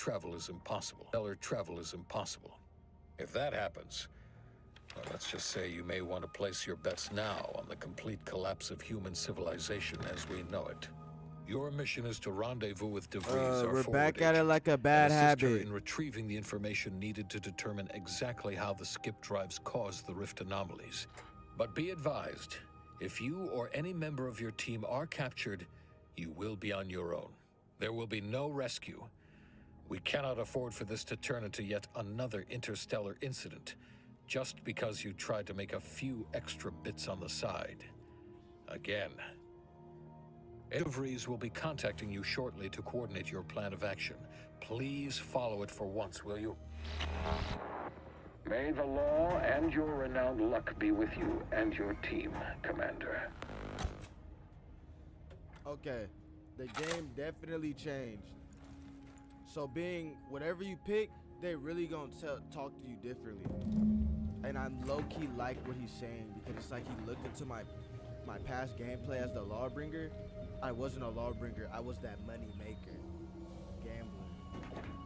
travel is impossible. Stellar travel is impossible. If that happens, well, let's just say you may want to place your bets now on the complete collapse of human civilization as we know it. Your mission is to rendezvous with DeVries, our We're forward back at it agent, like a bad and assist her habit. in retrieving the information needed to determine exactly how the skip drives caused the rift anomalies. But be advised, if you or any member of your team are captured, you will be on your own. There will be no rescue. We cannot afford for this to turn into yet another interstellar incident, just because you tried to make a few extra bits on the side. Again. DeVries will be contacting you shortly to coordinate your plan of action. Please follow it for once, will you? May the law and your renowned luck be with you and your team, Commander. Okay, the game definitely changed. So being whatever you pick, they really gonna talk to you differently. And I low-key like what he's saying because it's like he looked into my past gameplay as the Lawbringer. I wasn't a Lawbringer, I was that money maker. Gambler.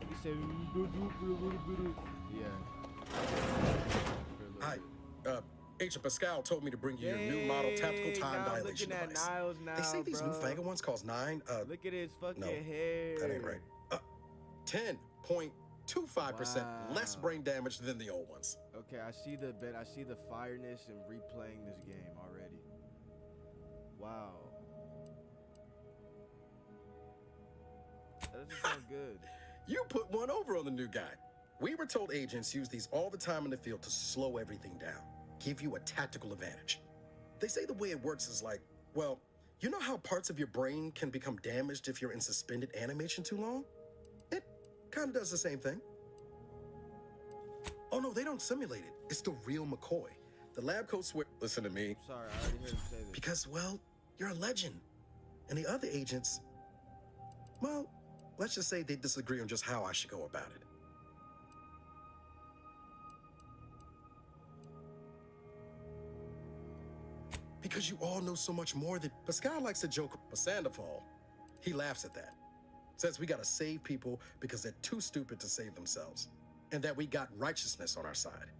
He said, don't do it for a little bit of... Yeah. Hi, Agent Pascal told me to bring you your new model tactical time dilation device. Niles now, they say these newfangled ones cost 9, look at his fucking no, hair. that ain't right. 10.25% less brain damage than the old ones. Okay, I see the fireness in replaying this game already. Wow. That doesn't sound good. You put one over on the new guy. We were told agents use these all the time in the field to slow everything down, give you a tactical advantage. They say the way it works is like, well, you know how parts of your brain can become damaged if you're in suspended animation too long? It kind of does the same thing. Oh no, they don't simulate it. It's the real McCoy. The lab coat listen to me. Sorry, I already heard him say this. Because, well, you're a legend. And the other agents, well, let's just say they disagree on just how I should go about it. Because you all know so much more than... Pascal likes to joke, but Sandoval, he laughs at that. Says we gotta save people because they're too stupid to save themselves. And that we got righteousness on our side.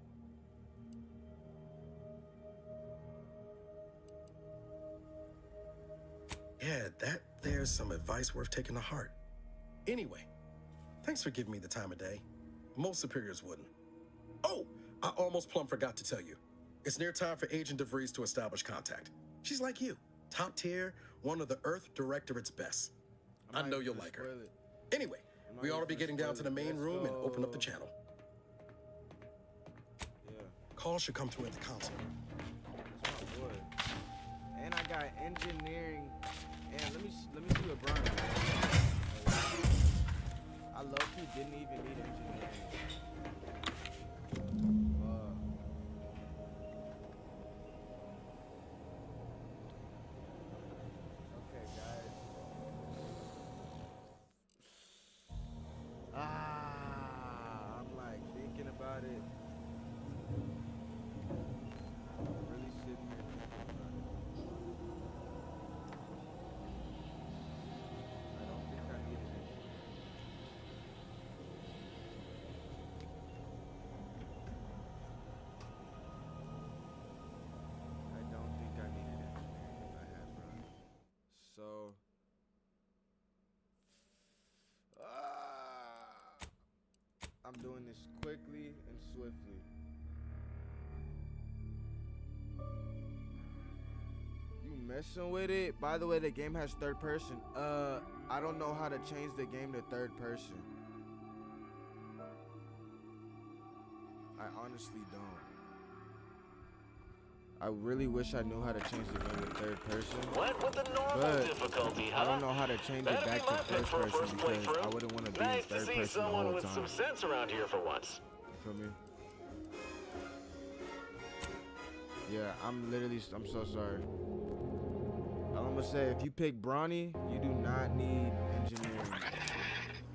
Yeah, there's some advice worth taking to heart. Anyway, thanks for giving me the time of day. Most superiors wouldn't. Oh, I almost plumb forgot to tell you. It's near time for Agent DeVries to establish contact. She's like you, top tier, one of the Earth Directorate's best. I know you'll like her. Anyway, we ought to be getting down to the main room and open up the channel. Yeah. Call should come through at the console. That's my boy. And I got engineering. And let me see what Brian has. I low-key didn't even need engineering. Okay, guys. I'm like thinking about it. Really sitting here thinking about it. I don't think I need an engineer. I don't think I need an engineer if I had Brian. So I'm doing this quickly and swiftly. You messing with it? By the way, the game has third person. I don't know how to change the game to third person. I honestly don't. I really wish I knew how to change the game to third person. Went with the normal But difficulty, huh? I don't know how to change it back to first person because I wouldn't want to be in Nice to third see person the someone whole with time. some sense around here for once. You feel me? Yeah, I'm so sorry. All I'm gonna say, if you pick Brawny, you do not need engineering.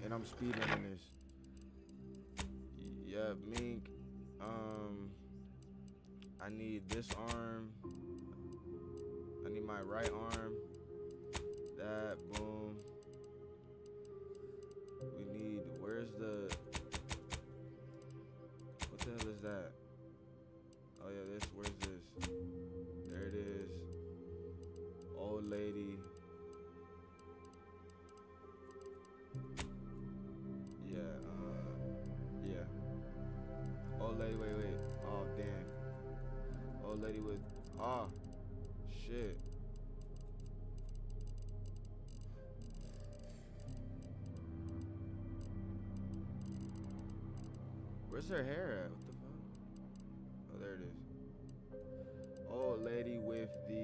And I'm speedrunning this. Yeah, Mink. I need this arm. I need my right arm. That, boom. We need, where's the lady with. Oh, shit. Where's her hair at? What the fuck? Oh, there it is. Old lady with the.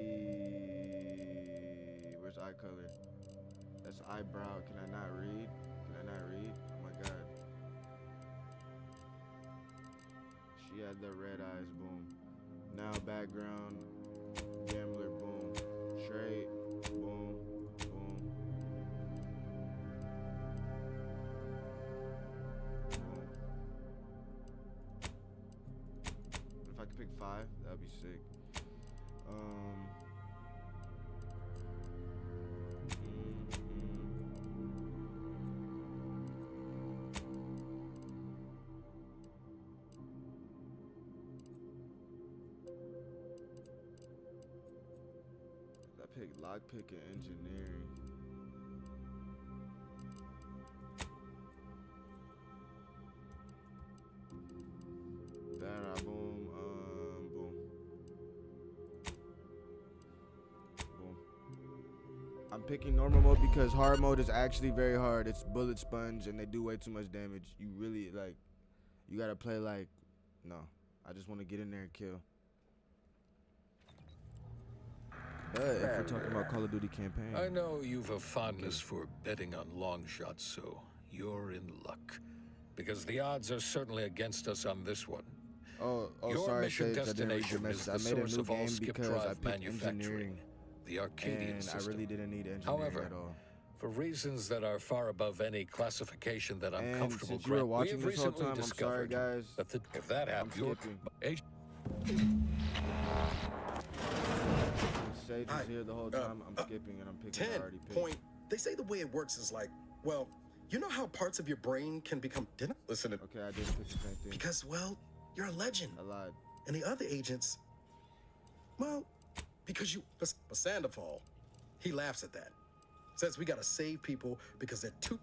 Where's eye color? That's eyebrow. Can I not read? Can I not read? Oh my god. She had the red eyes. Boom. Now background. Gambler. Boom. Straight. Boom. Boom. Boom. If I could pick 5, that'd be sick. I picked lockpick and engineering. That boom, boom. Boom. I'm picking normal mode because hard mode is actually very hard. It's bullet sponge and they do way too much damage. You really like, you gotta play like, no. I just want to get in there and kill. But if we're talking about Call of Duty campaign. I know you've a fondness for betting on long shots, so you're in luck. Because the odds are certainly against us on this one. Oh, Your sorry, mission Sage, I didn't read your destination is message. the I made a source new of all game skip because I drive picked manufacturing, engineering, the Arcadian and system. I really didn't need engineering However, at all. for reasons that are far above any classification that I'm And comfortable since you were granting, we watching have this whole recently time, I'm sorry, discovered guys. that if that happens, your skipping. Sage is here the whole time. I'm skipping and I'm picking. 10 already picked. point. They say the way it works is like, well, you know how parts of your brain can become. Listen, Okay, I didn't pick the same thing. because, well, you're a legend. I lied. And the other agents, well, because you. But Sandoval, he laughs at that. Says we gotta save people because they're too.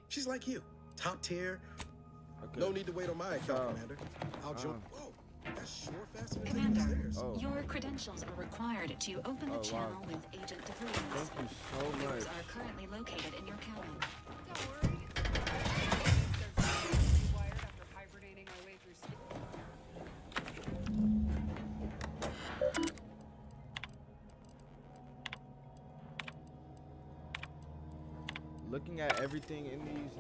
She's like you, top tier. Okay. No need to wait on my account, Oh. Commander. I'll join. Whoa, that's sure faster than Commander, stairs. Oh. your credentials are required to open the Oh, wow. channel with Agent DeVries. Thank you so Viewers much. are currently located in your cabin. Don't worry. They're rewired after hibernating our way through skip. Looking at everything in these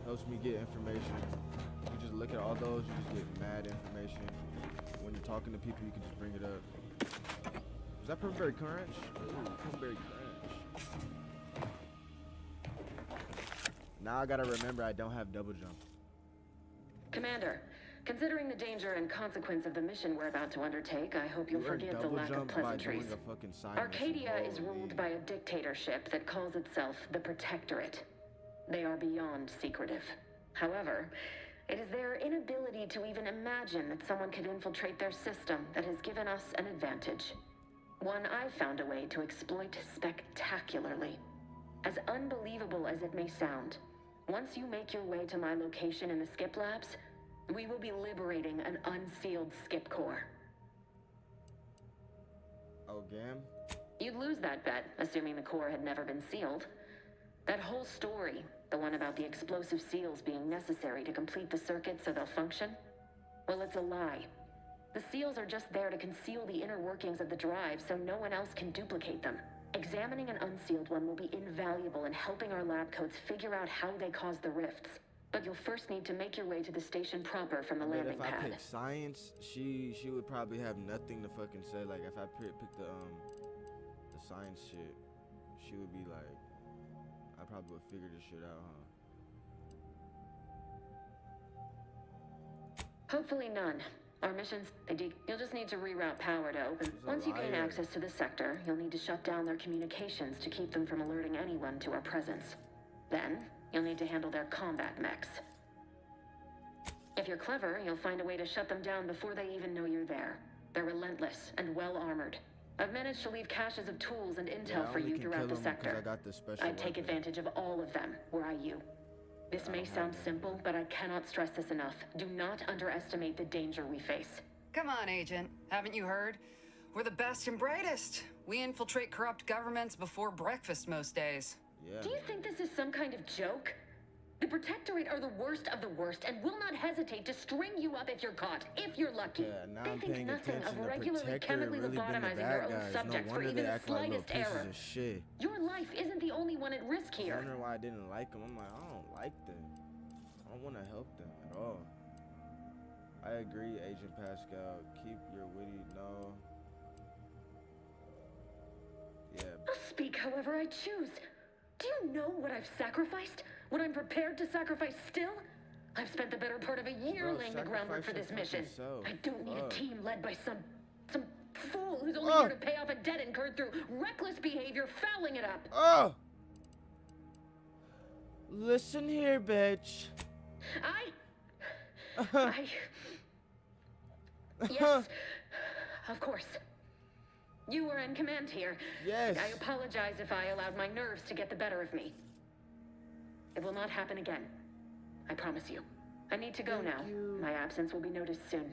helps me get information. You just look at all those, you just get mad information. When you're talking to people, you can just bring it up. Is that Purple Crunch? Ooh, Purple Crunch. Now I gotta remember I don't have double jump. Commander, considering the danger and consequence of the mission we're about to undertake, I hope you'll You earn forgive the double lack of jump by pleasantries. doing a fucking side Arcadia mission. is Holy. ruled by a dictatorship that calls itself the Protectorate. They are beyond secretive. However, it is their inability to even imagine that someone could infiltrate their system that has given us an advantage. One I've found a way to exploit spectacularly. As unbelievable as it may sound, once you make your way to my location in the Skip Labs, we will be liberating an unsealed Skip Core. Oh, Gam? You'd lose that bet, assuming the core had never been sealed. That whole story, the one about the explosive seals being necessary to complete the circuit so they'll function, well, it's a lie. The seals are just there to conceal the inner workings of the drive so no one else can duplicate them. Examining an unsealed one will be invaluable in helping our lab coats figure out how they cause the rifts. But you'll first need to make your way to the station proper from the But landing if I pad. pick science, she would probably have nothing to fucking say. Like if I pick the science shit, she would be like, I probably would figure this shit out, huh? Hopefully none. Our missions, you'll just need to reroute power to open. She's a Once you gain liar. access to the sector, you'll need to shut down their communications to keep them from alerting anyone to our presence. Then, you'll need to handle their combat mechs. If you're clever, you'll find a way to shut them down before they even know you're there. They're relentless and well-armored. I've managed to leave caches of tools and intel I for only you can throughout kill the 'em 'cause sector. I got the special I'd take weapon. advantage of all of them, were I you. This may sound simple, but I cannot stress this enough. Do not underestimate the danger we face. Come on, Agent. Haven't you heard? We're the best and brightest. We infiltrate corrupt governments before breakfast most days. Yeah. Do you think this is some kind of joke? The Protectorate are the worst of the worst and will not hesitate to string you up if you're caught, if you're lucky. Yeah, now They I'm think paying nothing attention. of The regularly Protectorate chemically really been the lobotomizing bad your own guys. subjects No for wonder even they the act like little slightest pieces error. of shit. Your life isn't the only one at risk I here. wonder why I didn't like them. I'm like, I don't like them. I don't want to help them at all. I agree, Agent Pascal. Keep your witty no. Yeah. I'll speak however I choose. Do you know what I've sacrificed? What I'm prepared to sacrifice still? I've spent the better part of a year Bro, laying the groundwork for this sacrifice your mission. fucking self. I don't need Fuck. a team led by some fool who's only Oh. here to pay off a debt incurred through reckless behavior, fouling it up. Oh! Listen here, bitch. Yes, of course. You were in command here. Yes. I apologize if I allowed my nerves to get the better of me. It will not happen again. I promise you. I need to go Thank now. you. My absence will be noticed soon.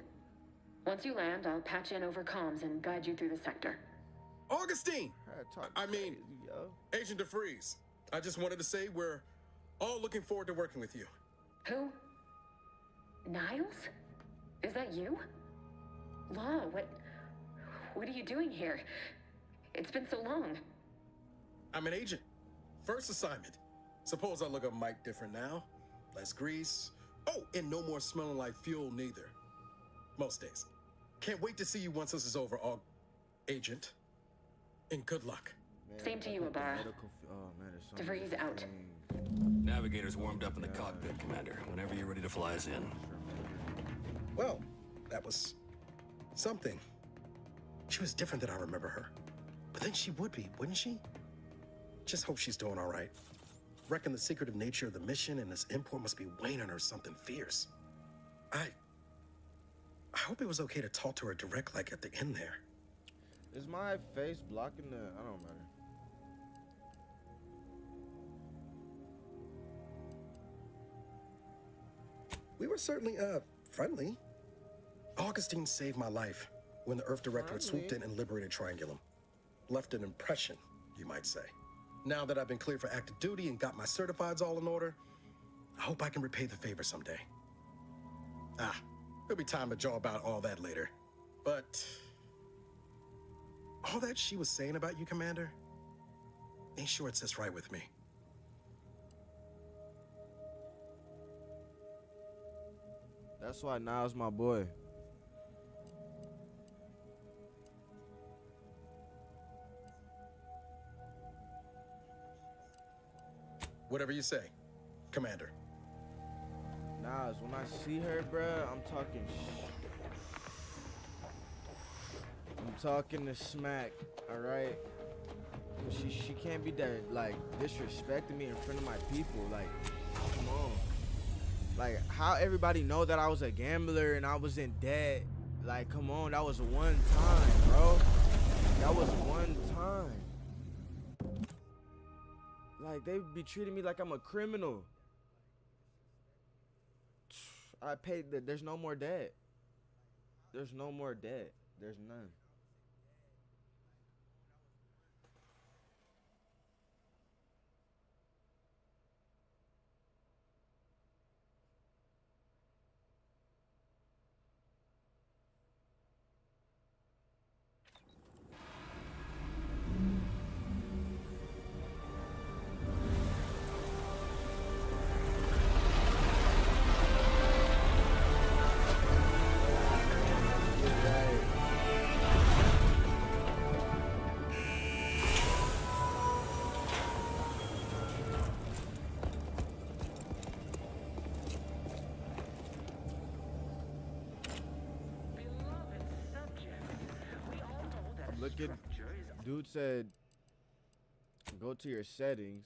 Once you land, I'll patch in over comms and guide you through the sector. Augustine! I mean, crazy, yo. Agent DeFreeze, I just wanted to say we're all looking forward to working with you. Who? Niles? Is that you? Law, what are you doing here? It's been so long. I'm an agent. First assignment. Suppose I look a mite different now. Less grease. Oh, and no more smelling like fuel neither. Most days. Can't wait to see you once this is over, Agent. And good luck. Man, Same to I you, put the Ibarra. medical oh, man, there's so DeVries many out. things. Navigator's warmed up in the cockpit, Commander. Whenever you're ready to fly us in. Well, that was something. She was different than I remember her. But then she would be, wouldn't she? Just hope she's doing all right. Reckon the secretive nature of the mission and this import must be weighing on her something fierce. I hope it was okay to talk to her direct like at the end there. Is my face blocking the... I don't matter. We were certainly, friendly. Augustine saved my life when the Earth Directorate swooped in and liberated Triangulum. Left an impression, you might say. Now that I've been cleared for active duty and got my certifieds all in order, I hope I can repay the favor someday. There'll be time to jaw about all that later. But all that she was saying about you, Commander, ain't sure it sits right with me. That's why Niles my boy. Whatever you say, Commander. Niles, when I see her, bruh, I'm talking I'm talking the smack, alright? She can't be that, like, disrespecting me in front of my people. Like, come on. Like, how everybody know that I was a gambler and I was in debt? Like, come on, that was one time, bro. That was one time. Like, they be treating me like I'm a criminal. I paid there's no more debt. There's no more debt. There's none. Look at, dude said, go to your settings.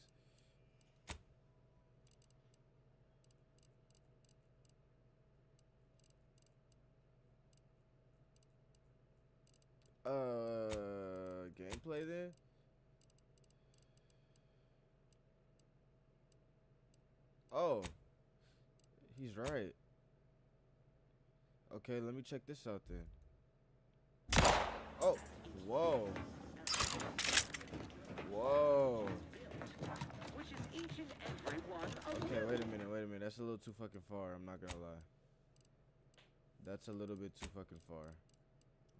Gameplay then? Oh, he's right. Okay, let me check this out then. Oh, whoa. Whoa. Which is each and every one of Okay, wait a minute. That's a little too fucking far. I'm not gonna lie. That's a little bit too fucking far.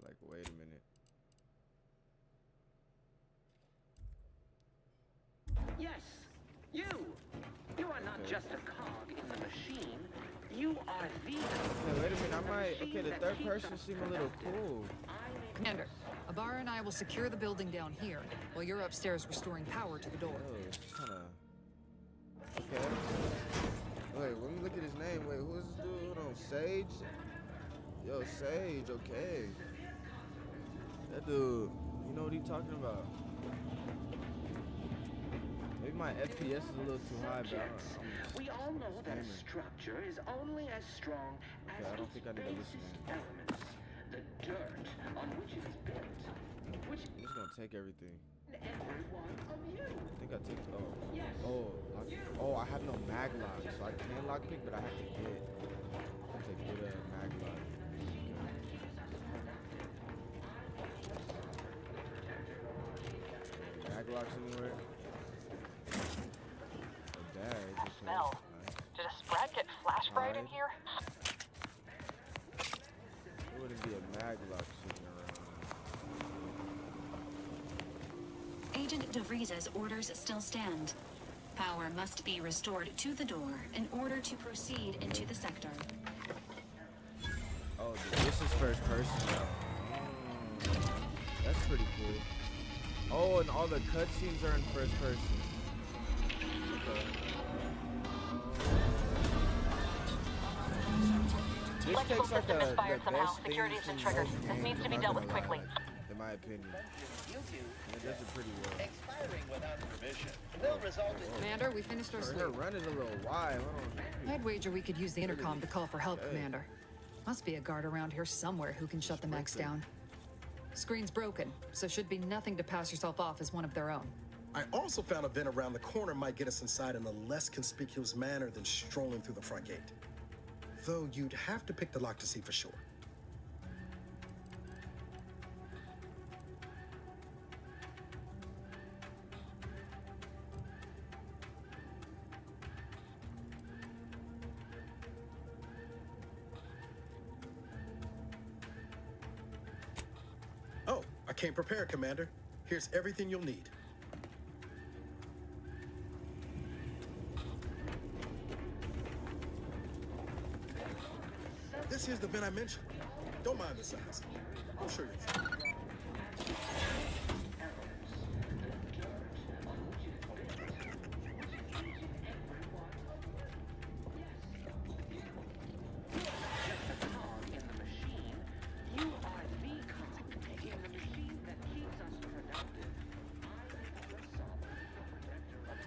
Like, wait a minute. Yes, you. You are not just a cog in the machine. You are the. Okay, wait a minute. I might. Okay, the third person seemed a little cool. Commander, Abara and I will secure the building down here, while you're upstairs restoring power to the door. Oh, it's kinda. Okay. Wait, let me look at his name. Wait, who is this dude? Hold on, Sage? Yo, Sage, okay. That dude, you know what he talking about? Maybe my FPS is a little too high, but We all know that a spamming. structure is only as strong as Okay, I don't its think I need to listen basest to him. elements, the dirt on which it is built, which I'm just gonna take everything. every one of you. I think I take. Oh, I have no mag lock, so I can lockpick, but I have to get. I have to get a mag lock. Mag locks anywhere? A bag. Okay. Smell. Nice. Did a Sprat get flash fried in Alright. here? There wouldn't be a mag lock sitting around. Agent DeVries's orders still stand. Power must be restored to the door in order to proceed into the sector. Oh, this is first person now. That's pretty cool. Oh, and all the cutscenes are in first person. Okay. This Electrical takes like system the misfired somehow. best Security's things been from triggered. most This games, needs to I'm be not dealt with gonna quickly. lie, in my opinion. And it does it pretty well. Expiring without permission will result in Commander, we finished our Her sleep. run is a little wide. Hold on. I'd wager we could use the intercom to call for help, Okay. Commander. Must be a guard around here somewhere who can shut the mechs down. Screen's broken, so should be nothing to pass yourself off as one of their own. I also found a vent around the corner might get us inside in a less conspicuous manner than strolling through the front gate. Though you'd have to pick the lock to see for sure. Oh, I came prepared, Commander. Here's everything you'll need. This here's the vent I mentioned. Don't mind the size. I'm sure you'll find it. Cog in the machine. You are the cog in the machine that keeps us productive. I am the sovereign protector of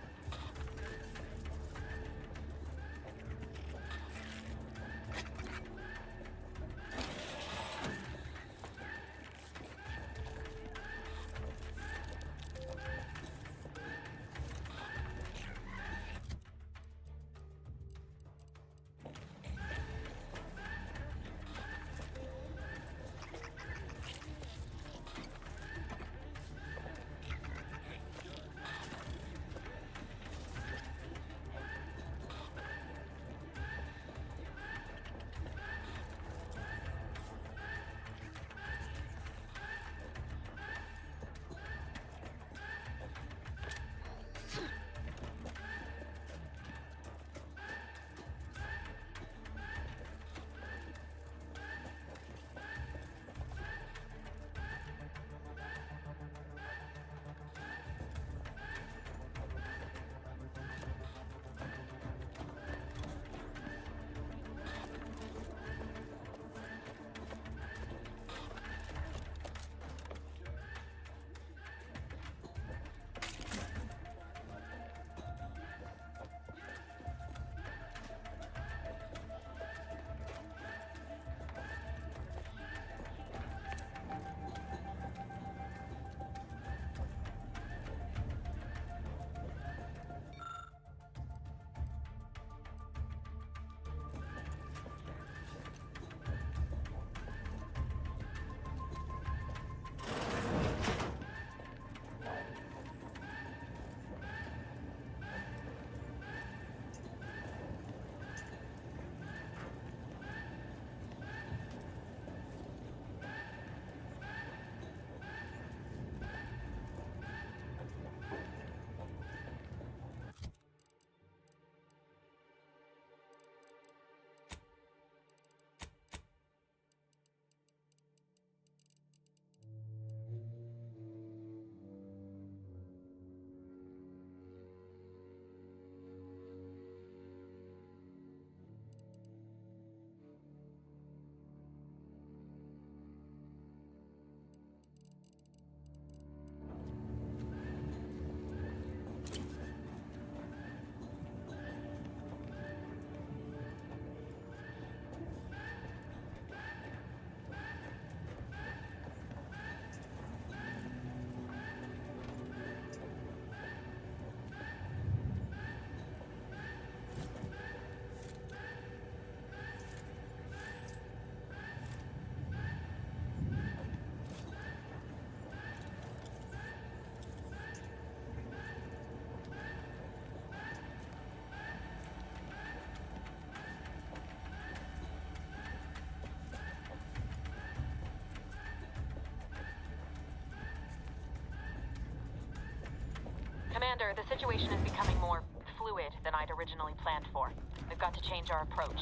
Commander, the situation is becoming more fluid than I'd originally planned for. We've got to change our approach.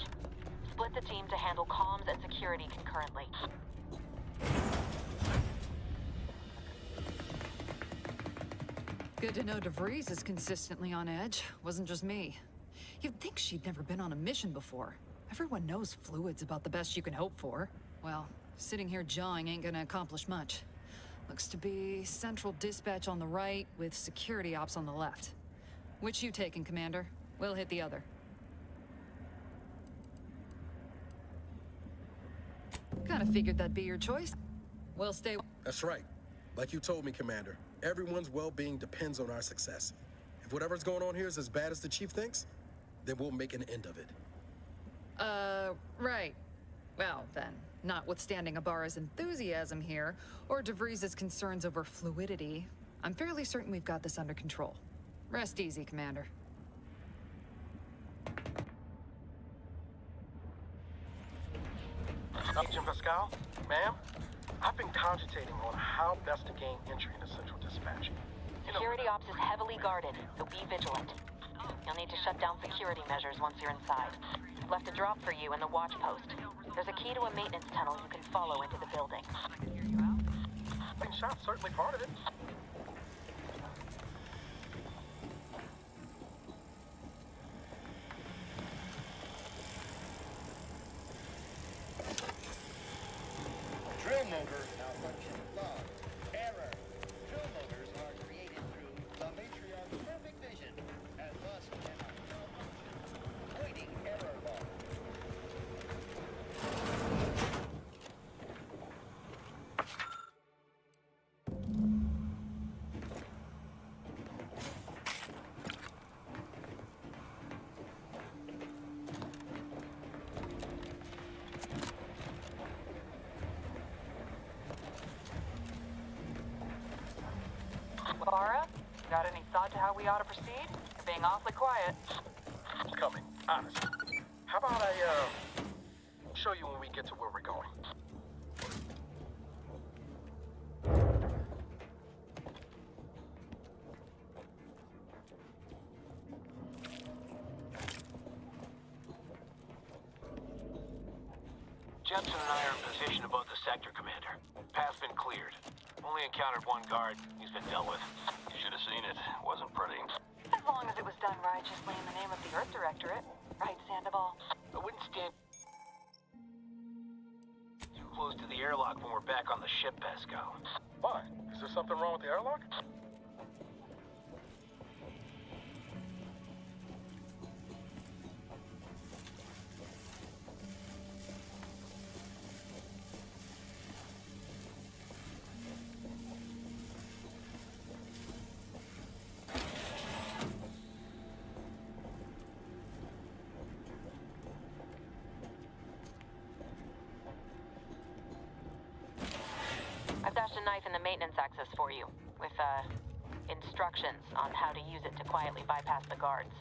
Split the team to handle comms and security concurrently. Good to know DeVries is consistently on edge. Wasn't just me. You'd think she'd never been on a mission before. Everyone knows fluid's about the best you can hope for. Well, sitting here jawing ain't gonna accomplish much. Looks to be central dispatch on the right with security ops on the left. Which you taking, Commander? We'll hit the other. Kinda figured that'd be your choice. We'll stay... That's right. Like you told me, Commander. Everyone's well-being depends on our success. If whatever's going on here is as bad as the Chief thinks, then we'll make an end of it. Right. Well, then, notwithstanding Ibarra's enthusiasm here, or DeVries' concerns over fluidity, I'm fairly certain we've got this under control. Rest easy, Commander. Agent Pascal, ma'am, I've been cogitating on how best to gain entry into Central Dispatch. Security ops is heavily guarded, so be vigilant. You'll need to shut down security measures once you're inside. Left a drop for you in the watch post. There's a key to a maintenance tunnel you can follow into the building. Being shot's certainly part of it. Drill motor malfunction log. Error. Drill motors are created through the Matriarch's perfect vision and thus cannot malfunction. Waiting error log. Ibarra, got any thought to how we ought to proceed? You're being awfully quiet. It's coming, honest. How about I, show you when we get to where we're going? Jensen and I are in position above the sector, Commander. Path's been cleared. Only encountered one guard. He's been dealt with. You should have seen it. Wasn't pretty. As long as it was done righteously in the name of the Earth Directorate. Right, Sandoval? I wouldn't stand too close to the airlock when we're back on the ship, Pascal. Why? Is there something wrong with the airlock? I've dashed a knife in the maintenance access for you, with, instructions on how to use it to quietly bypass the guards.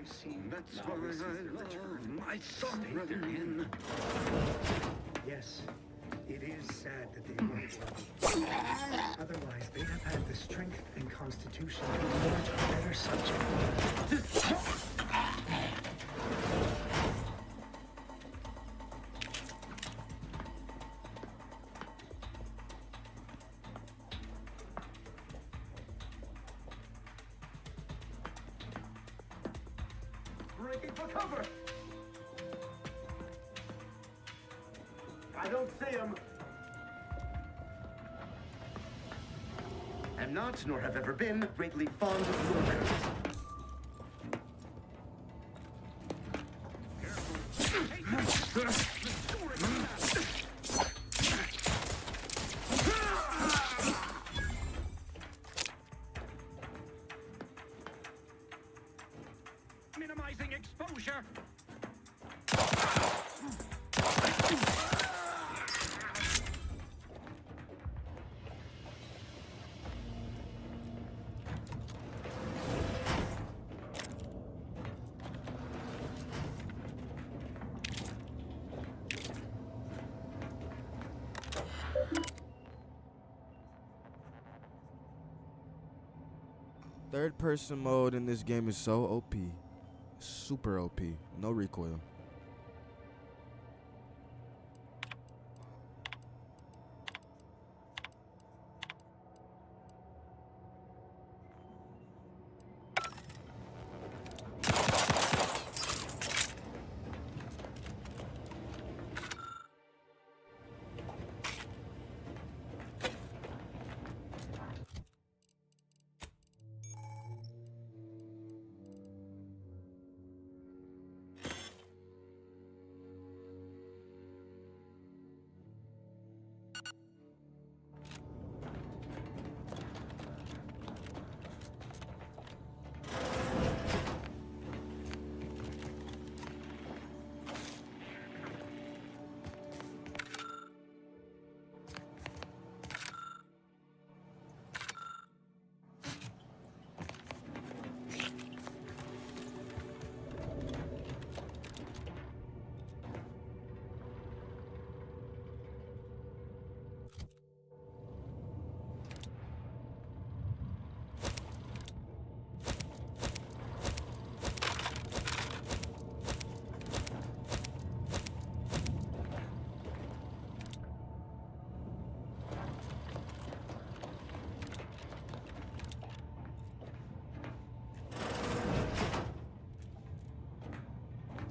see. That's why I love my son in. Yes, it is sad that they weren't working. Otherwise, they'd have had the strength and constitution to emerge a better subject. Breaking for cover! I don't see him. Am not, nor have ever been, greatly fond of lurkers. Minimizing exposure. Third person mode in this game is so OP. Super OP. No recoil.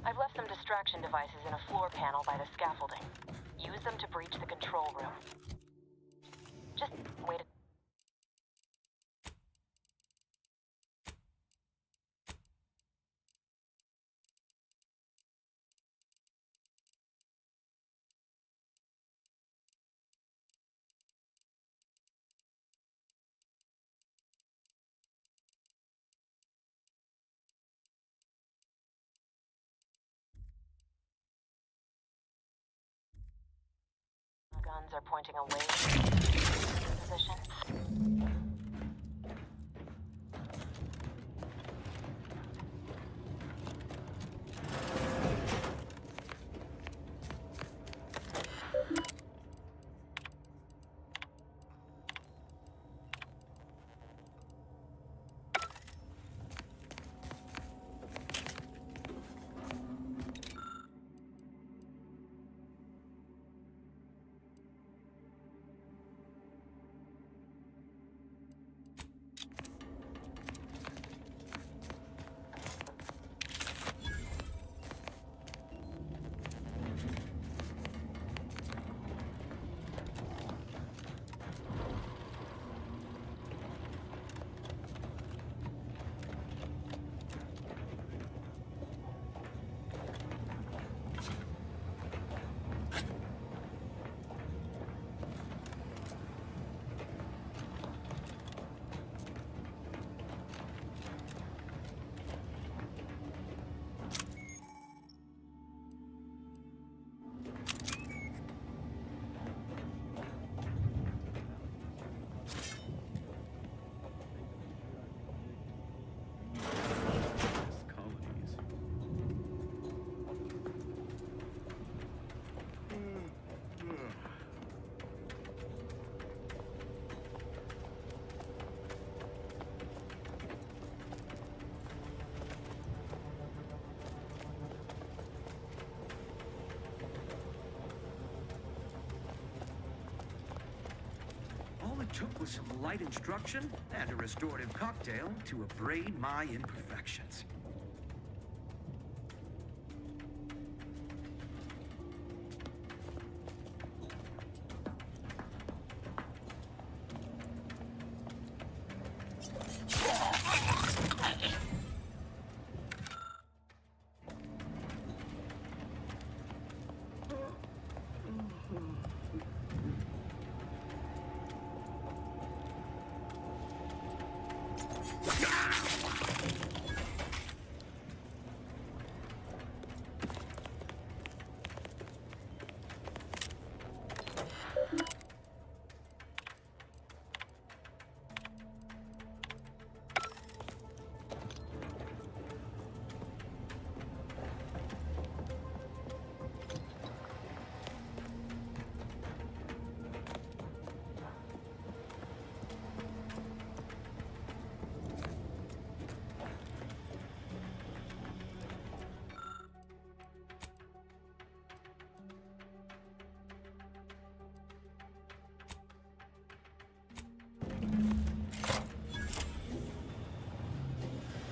I've left some distraction devices in a floor panel by the scaffolding. Use them to breach the control room. Just wait a... Guns are pointing away from position. took was some light instruction and a restorative cocktail to abrade my imperfections.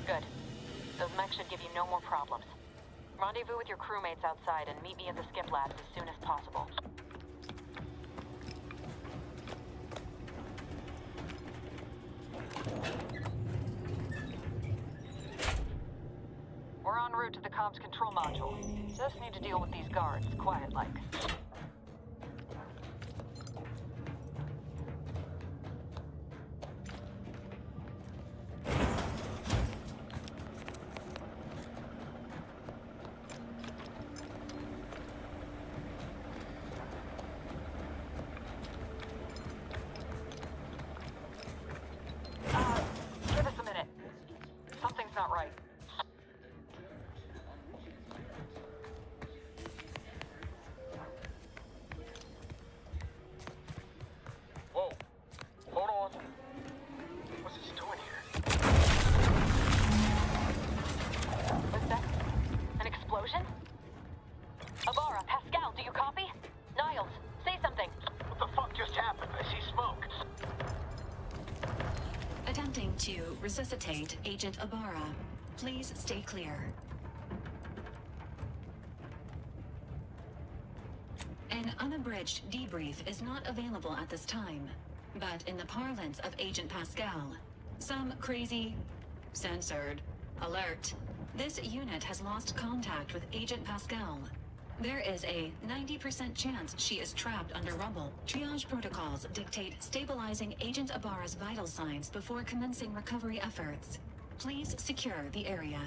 Good. Those mechs should give you no more problems. Rendezvous with your crewmates outside and meet me at the skip labs as soon as possible. We're en route to the comms control module. Just need to deal with these guards, quiet-like. Give us a minute. Something's not right. Whoa. Hold on. What's this doing here? Was that an explosion? Avara, Pascal, do you copy? Niles, say something. What the fuck just happened? I see smoke. Attempting to resuscitate Agent Ibarra. Please stay clear. An unabridged debrief is not available at this time, but in the parlance of Agent Pascal, some crazy, censored, alert. This unit has lost contact with Agent Pascal. There is a 90% chance she is trapped under rubble. Triage protocols dictate stabilizing Agent Ibarra's vital signs before commencing recovery efforts. Please secure the area.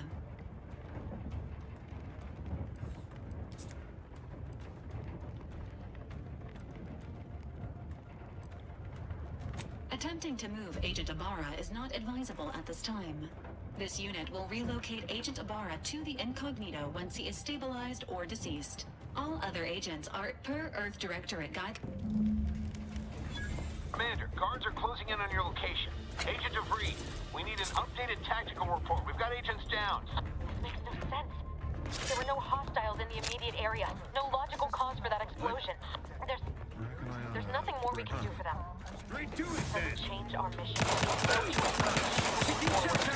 Attempting to move Agent Ibarra is not advisable at this time. This unit will relocate Agent Ibarra to the incognito once he is stabilized or deceased. All other agents are per Earth Directorate guide. Commander, guards are closing in on your location. Agent DeVries, we need an updated tactical report. We've got agents down. This makes no sense. There were no hostiles in the immediate area. No logical cause for that explosion. There's nothing more we can do for them. Straight to it, then. Doesn't change our mission. No choice.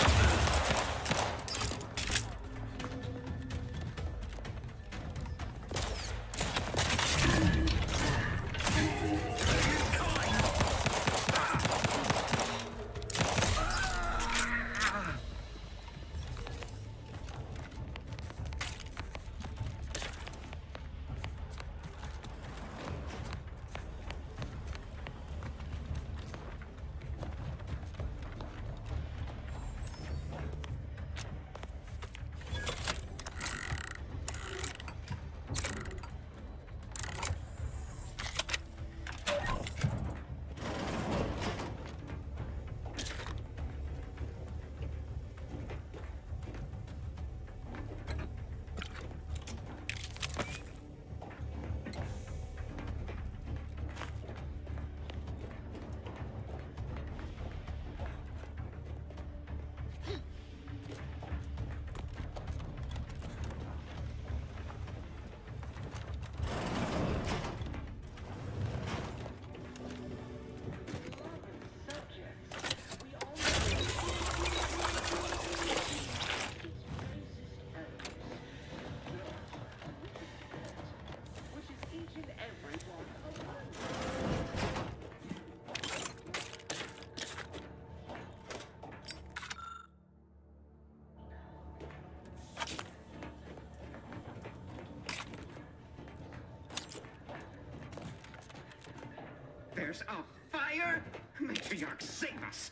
There's a fire? Matriarch, save us!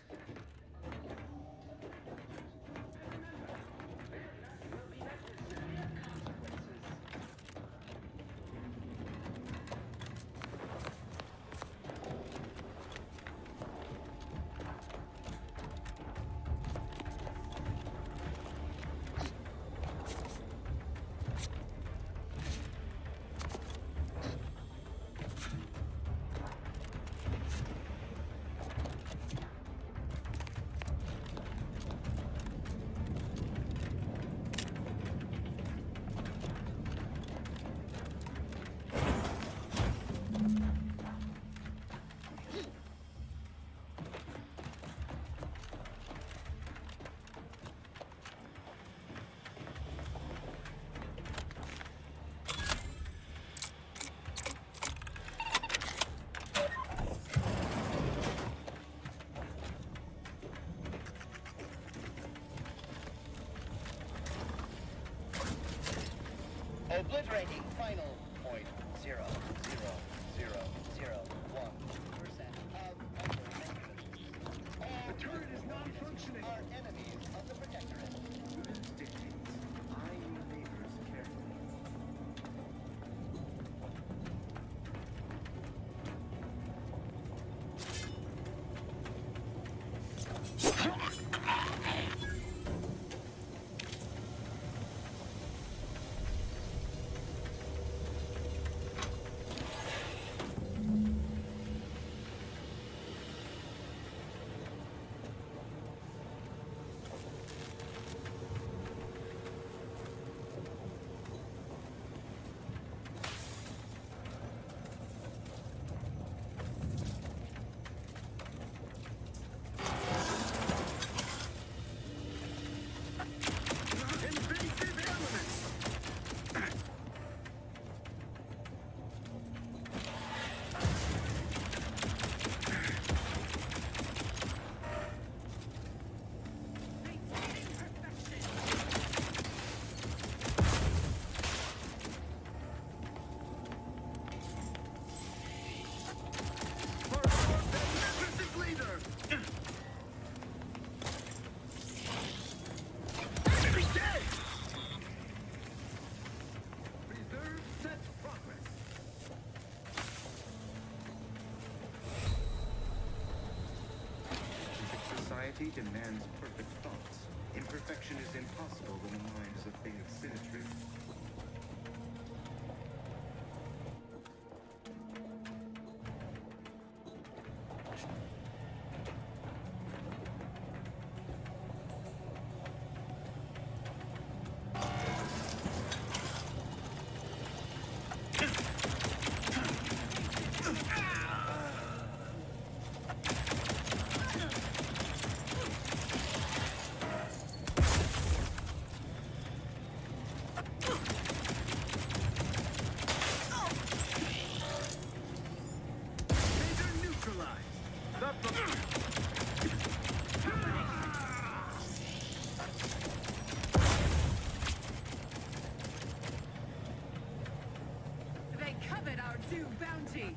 Obliterating final .000001% of the turret is non-functioning. Are enemies of the Protectorate. Eye your neighbors carefully. Society demands perfect thoughts. Imperfection is impossible when the mind is a thing of symmetry. They covet our due bounty.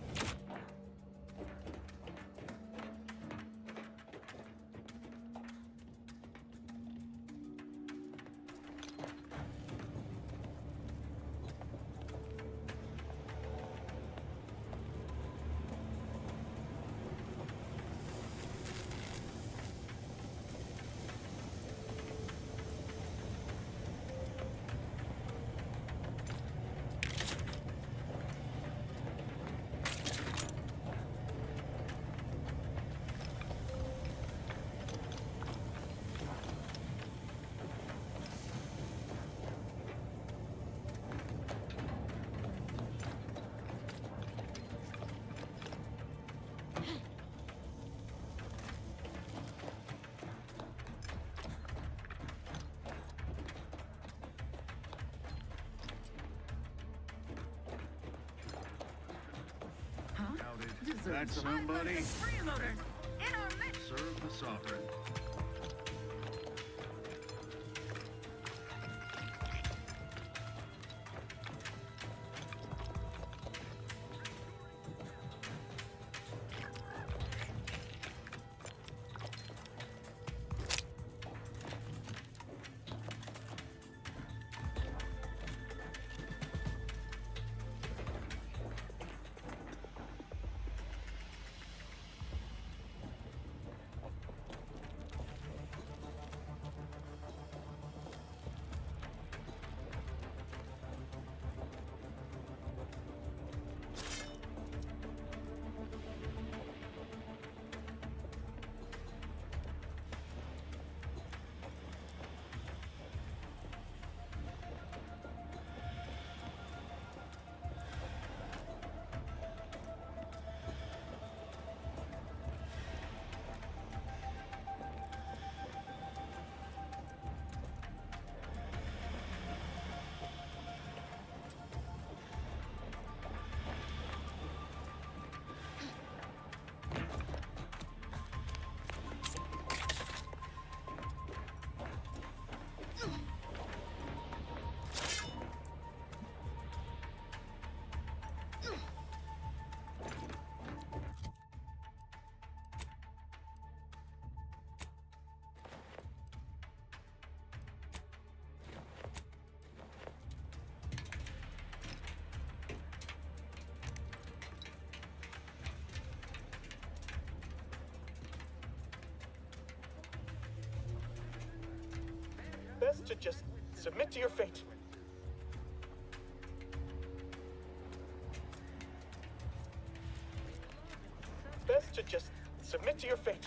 That's somebody. Freeloaders in our midst. Serve the sovereign. Best to just submit to your fate. Best to just submit to your fate.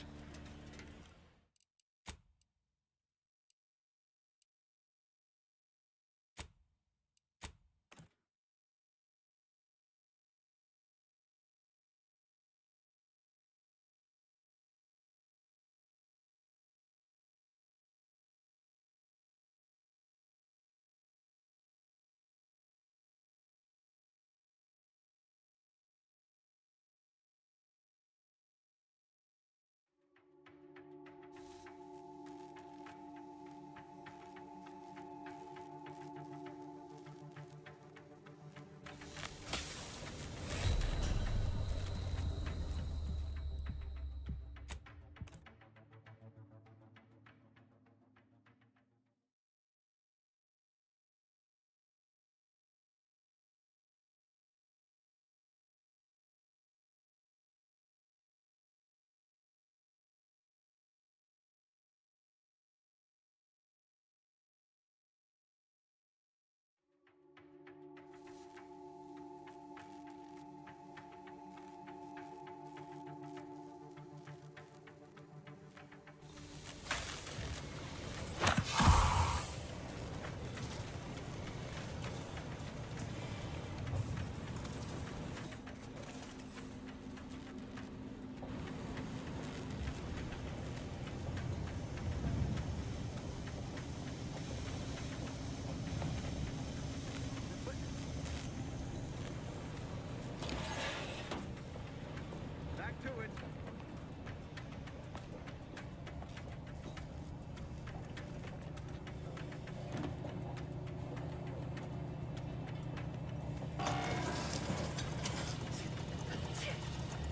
Back to it.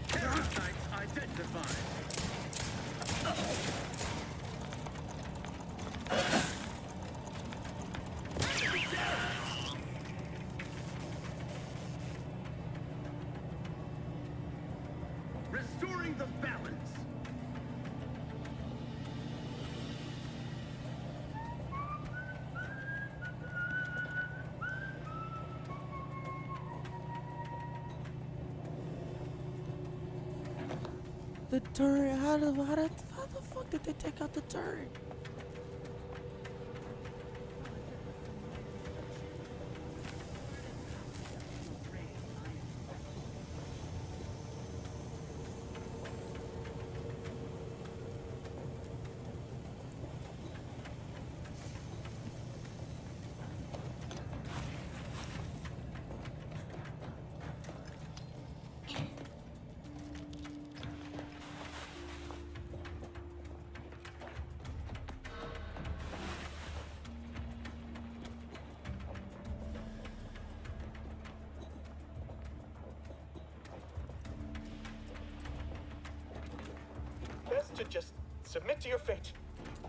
Parasites identified. Restoring the balance. The turret. How the fuck did they take out the turret? Best to just submit to your fate.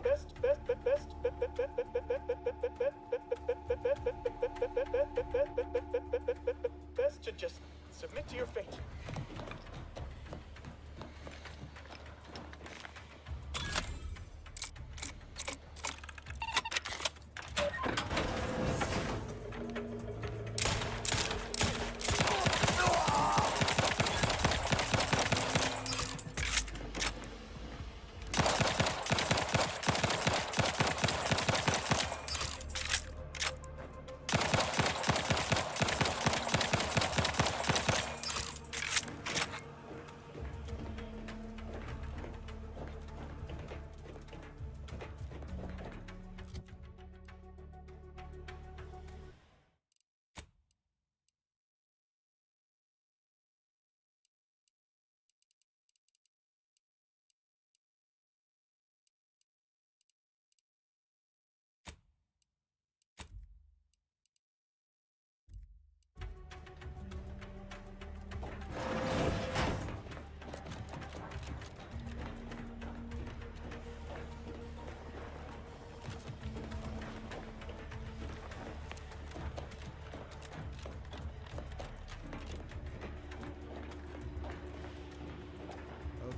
Best to just submit to your fate.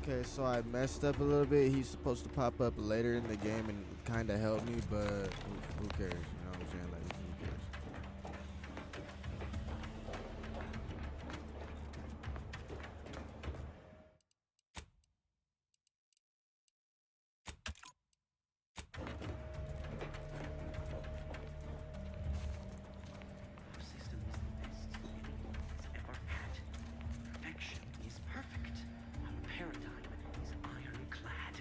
Okay, so I messed up a little bit. He's supposed to pop up later in the game and kind of help me, but cares? You know what I'm saying? Like, who cares? Our system is the best it's ever had. Perfection is perfect. Our paradigm is ironclad.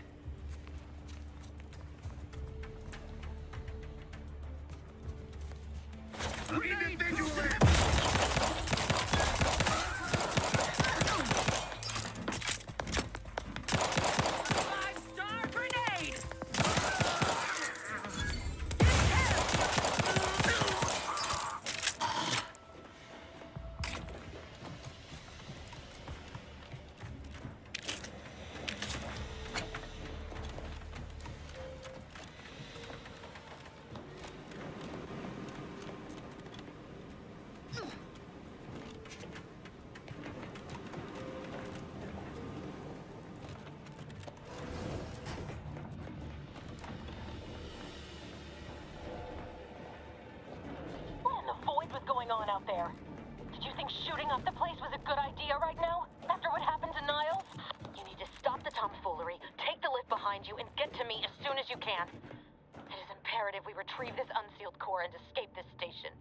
Grenade vigilant! Five-star grenade! What in the void was going on out there? Did you think shooting up the place was a good idea right now? After what happened to Niles? You need to stop the tomfoolery, take the lift behind you, and get to me as soon as you can. It is imperative we retrieve this unsealed core and escape this station.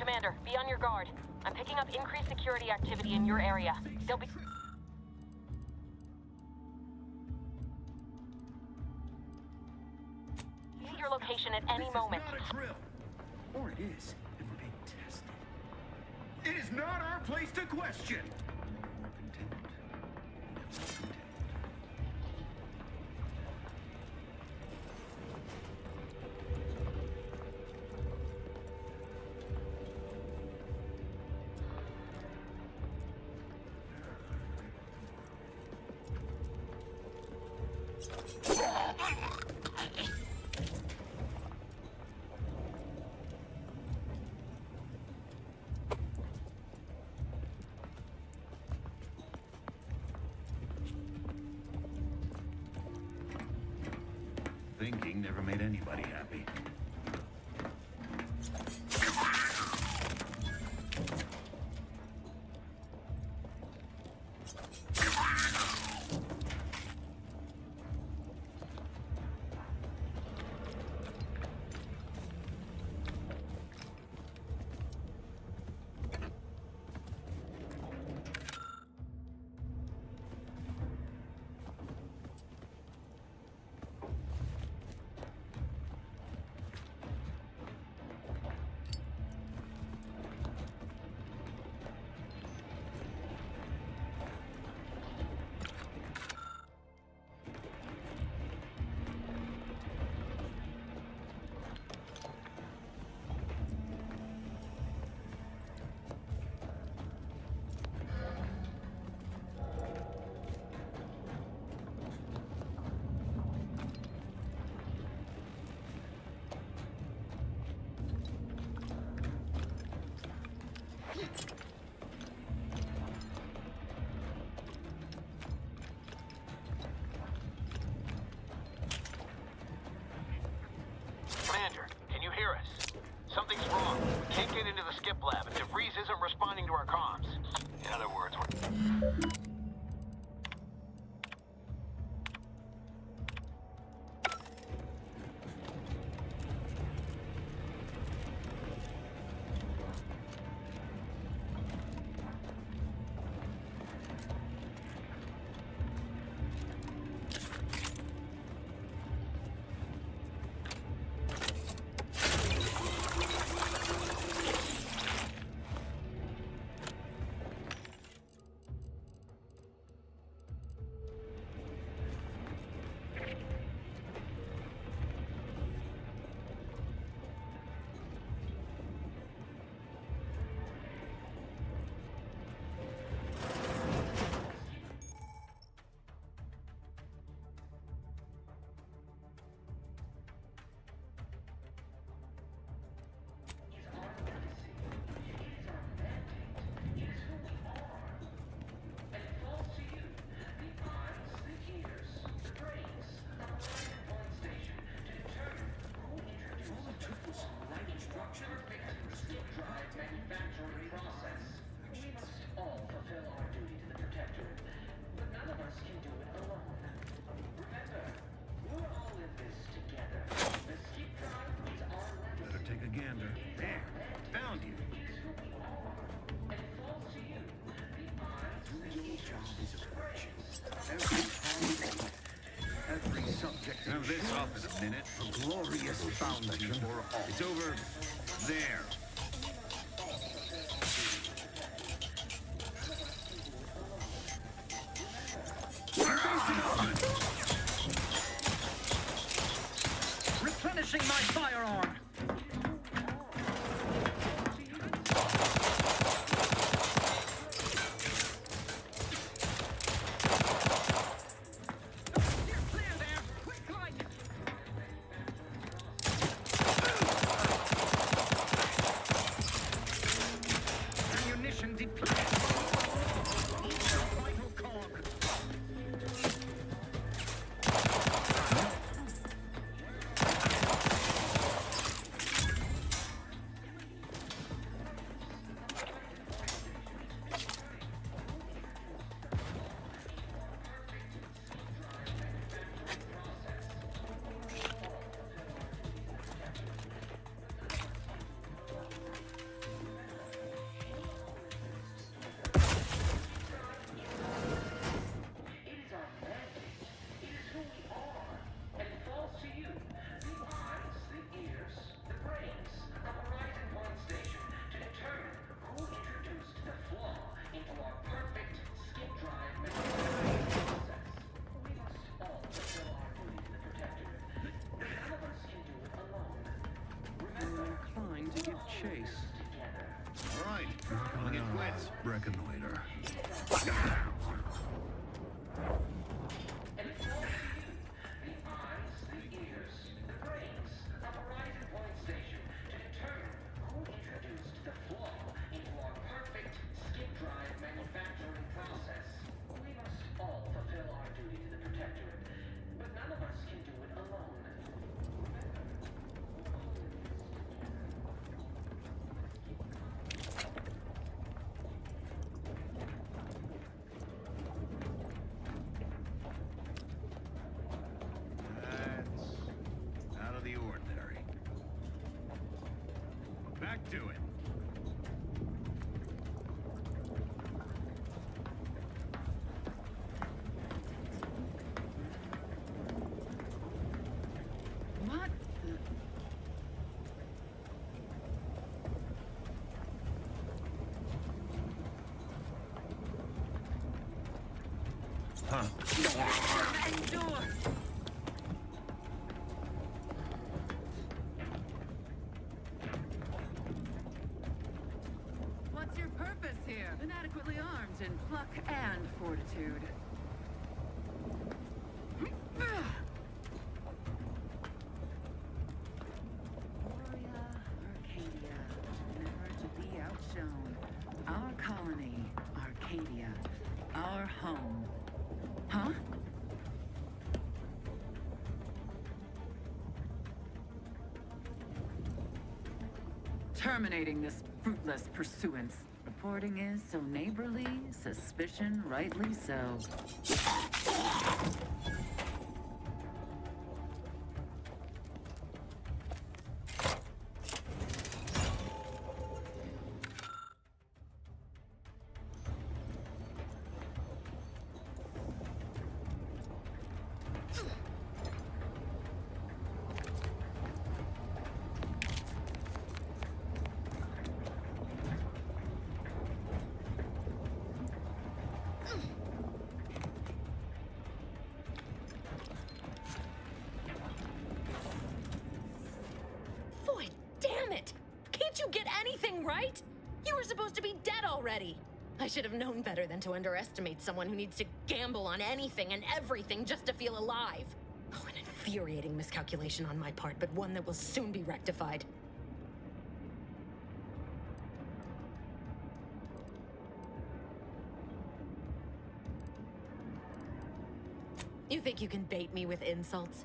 Commander, be on your guard. I'm picking up increased security activity in your area. They'll be... See your location at any moment. This is not a drill. Or it is, and we're being tested. It is not our place to question. Thinking never made anybody happy. Commander, can you hear us? Something's wrong. We can't get into the skip lab, and DeVries isn't responding to our comms. In other words, we're... take a gander. There, found you. Your job is a virtue. Every subject Have this off in a minute. a glorious bounty for all. It's over there. Replenishing my firearm! Steer clear there! Quick like! Ammunition depleted! Vital cog! Inclined to give chase. All right, calling it quits. Reconnoiter. That's out of the ordinary. Back to it. What the... Huh. Endure! What's your purpose here? Inadequately armed in pluck and fortitude. Gloria, Arcadia, never to be outshone. Our colony, Arcadia, our home. Huh? Terminating this fruitless pursuance. Reporting is so neighborly, suspicion rightly so. Boy, damn it! Can't you get anything right? You were supposed to be dead already. I should have known better than to underestimate someone who needs to gamble on anything and everything just to feel alive. Oh, an infuriating miscalculation on my part, but one that will soon be rectified. You think you can bait me with insults?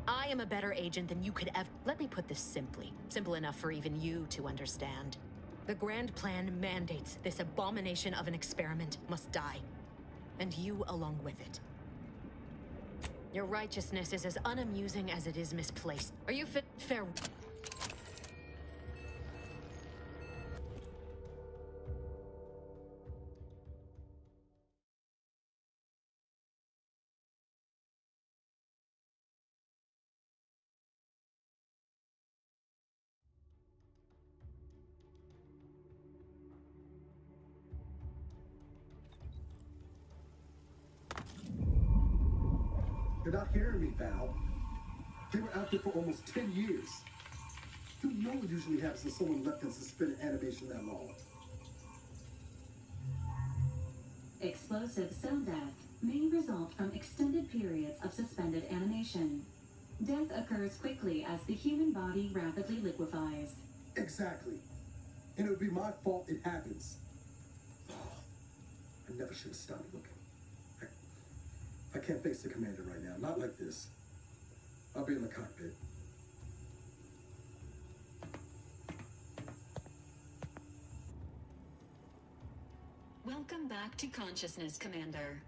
I am a better agent than you could ever. Let me put this simply. Simple enough for even you to understand. The Grand Plan mandates this abomination of an experiment must die. And you along with it. Your righteousness is as unamusing as it is misplaced. Are you fair? You're not hearing me, Val. They were out there for almost 10 years. You know what usually happens when someone left in suspended animation that long. Explosive cell death may result from extended periods of suspended animation. Death occurs quickly as the human body rapidly liquefies. Exactly. And it would be my fault it happens. I never should have stopped looking. I can't face the commander right now. Not like this. I'll be in the cockpit. Welcome back to consciousness, Commander.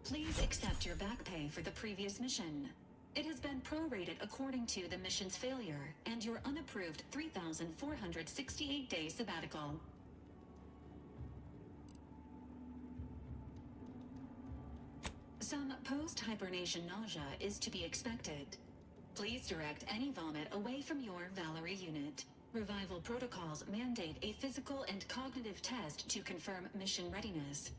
Please accept your back pay for the previous mission. It has been prorated according to the mission's failure and your unapproved 3,468-day sabbatical. Some post-hibernation nausea is to be expected. Please direct any vomit away from your Valerie unit. Revival protocols mandate a physical and cognitive test to confirm mission readiness.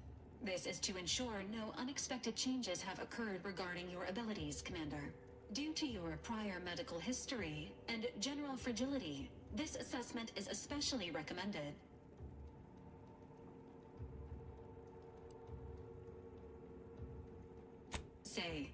This is to ensure no unexpected changes have occurred regarding your abilities, Commander. Due to your prior medical history and general fragility, this assessment is especially recommended. Say,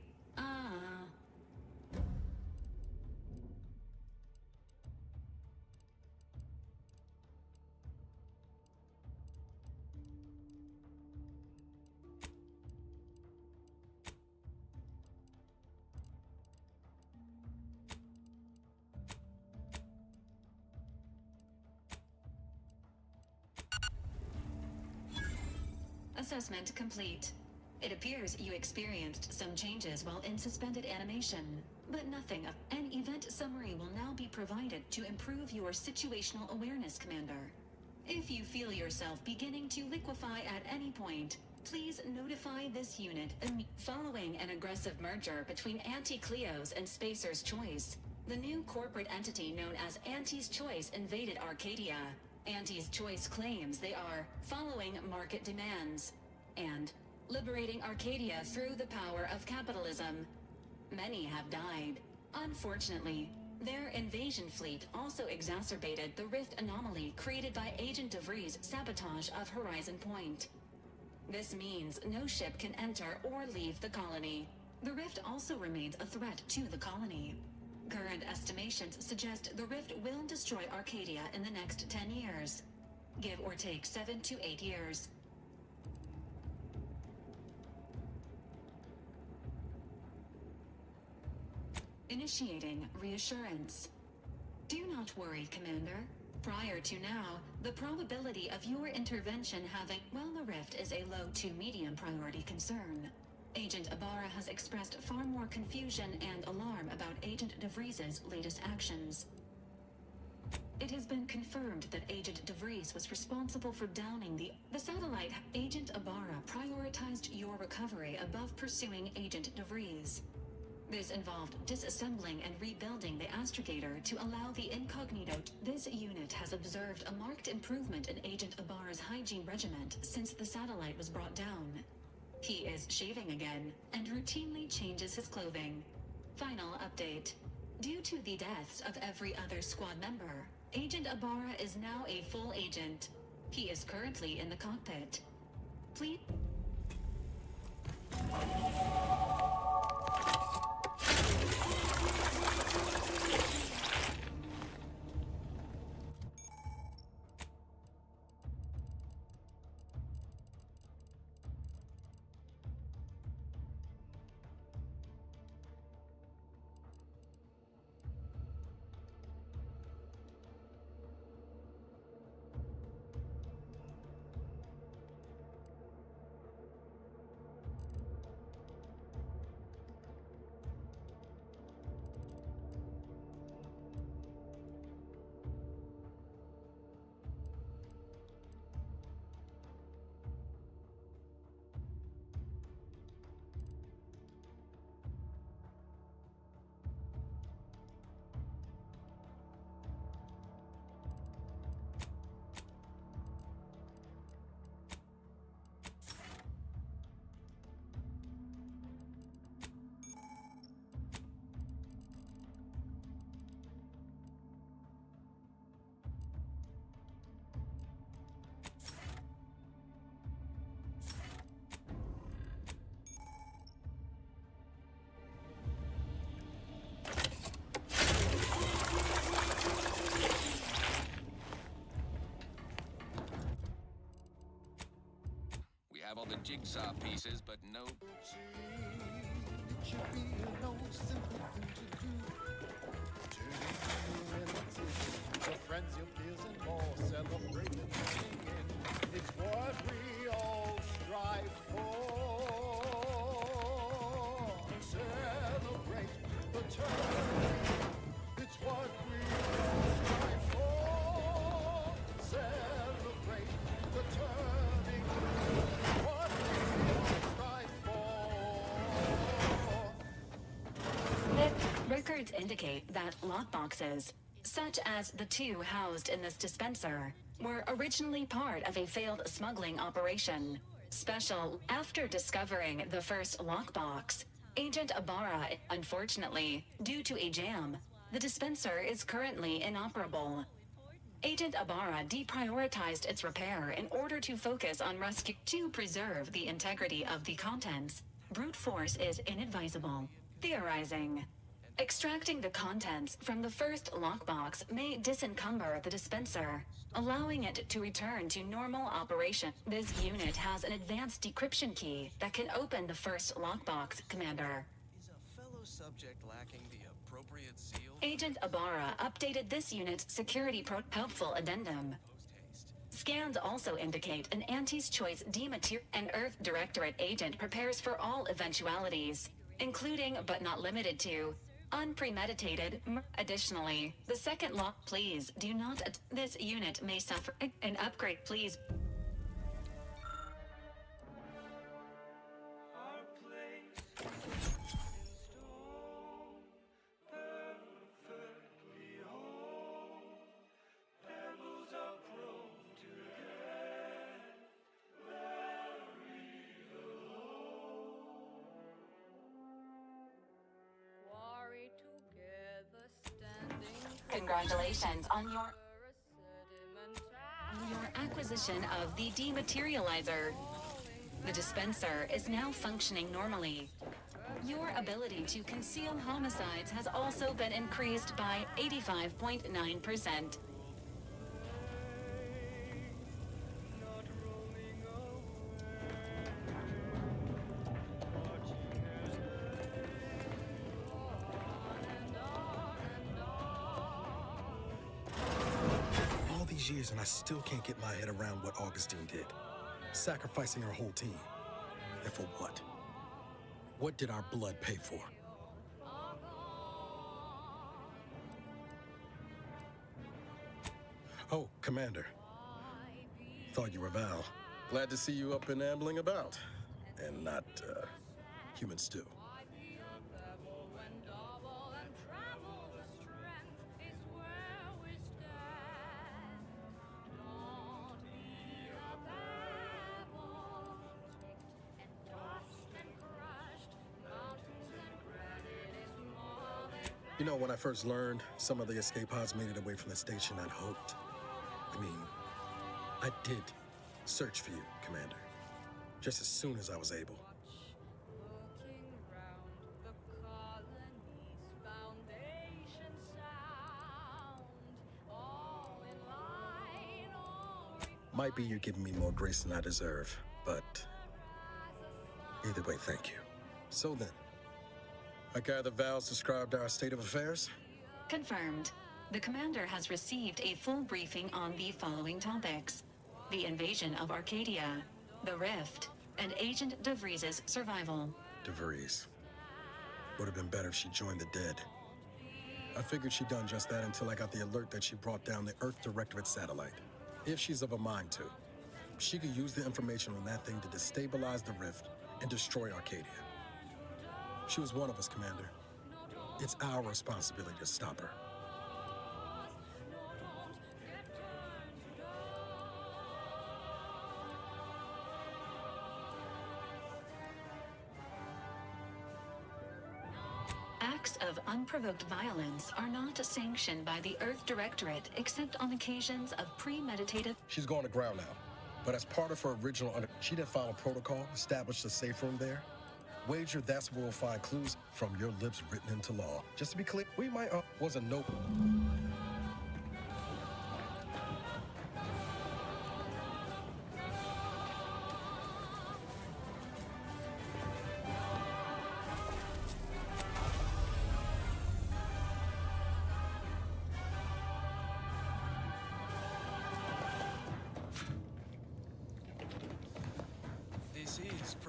Assessment complete. It appears you experienced some changes while in suspended animation, but nothing of an event summary will now be provided to improve your situational awareness, Commander. If you feel yourself beginning to liquefy at any point, please notify this unit following an aggressive merger between Anti-Cleo's and Spacer's Choice. The new corporate entity known as Anti's Choice invaded Arcadia. Anti's Choice claims they are following market demands and liberating Arcadia through the power of capitalism. Many have died. Unfortunately, their invasion fleet also exacerbated the rift anomaly created by Agent DeVries' sabotage of Horizon Point. This means no ship can enter or leave the colony. The rift also remains a threat to the colony. Current estimations suggest the rift will destroy Arcadia in the next 10 years. Give or take 7 to 8 years. Initiating reassurance. Do not worry, Commander. Prior to now, the probability of your intervention having, well, the rift is a low to medium priority concern. Agent Ibarra has expressed far more confusion and alarm about Agent DeVries' latest actions. It has been confirmed that Agent DeVries was responsible for downing the satellite. Agent Ibarra prioritized your recovery above pursuing Agent DeVries. This involved disassembling and rebuilding the astrogator to allow the incognito. This unit has observed a marked improvement in Agent Ibarra's hygiene regimen since the satellite was brought down. He is shaving again and routinely changes his clothing. Final update. Due to the deaths of every other squad member, Agent Ibarra is now a full agent. He is currently in the cockpit. Please... have all the jigsaw pieces, but no. It should be no simple thing to do. Turning relatives, the friends, your peers, and more, celebrating and singing. It's what we all strive for. Celebrate the turn. It's what we all strive for. Celebrate the turning. What we all strive for. Records indicate that lockboxes, such as the two housed in this dispenser, were originally part of a failed smuggling operation. After discovering the first lockbox, Agent Ibarra, unfortunately, due to a jam, the dispenser is currently inoperable. Agent Ibarra deprioritized its repair in order to focus on rescue to preserve the integrity of the contents. Brute force is inadvisable. Theorizing. Extracting the contents from the first lockbox may disencumber the dispenser, allowing it to return to normal operation. This unit has an advanced decryption key that can open the first lockbox, Commander. Is a fellow subject lacking the appropriate seal? Agent Ibarra updated this unit's security helpful addendum. Scans also indicate an Auntie's Choice an Earth Directorate agent prepares for all eventualities, including but not limited to unpremeditated. Additionally, the second lock, please do not. This unit may suffer an upgrade, please. Congratulations on your acquisition of the dematerializer. The dispenser is now functioning normally. Your ability to conceal homicides has also been increased by 85.9%. Years and I still can't get my head around what Augustine did. Sacrificing her whole team. And for what? What did our blood pay for? Oh, Commander. Thought you were Val. Glad to see you up and ambling about. And not, human stew. You know, when I first learned some of the escape pods made it away from the station, I'd hoped. I did search for you, Commander. Just as soon as I was able. Might be you're giving me more grace than I deserve, but either way, thank you. So then, I gather Val's described our state of affairs? Confirmed. The commander has received a full briefing on the following topics: the invasion of Arcadia, the Rift, and Agent DeVries's survival. DeVries. Would have been better if she joined the dead. I figured she'd done just that until I got the alert that she brought down the Earth Directorate satellite. If she's of a mind to, she could use the information on that thing to destabilize the Rift and destroy Arcadia. She was one of us, Commander. It's our responsibility to stop her. Acts of unprovoked violence are not sanctioned by the Earth Directorate except on occasions of premeditated. She's going to ground now, but as part of her original she did follow protocol, established a safe room there. Wager that's where we'll find clues from your lips written into law. Just to be clear, we might wasn't no.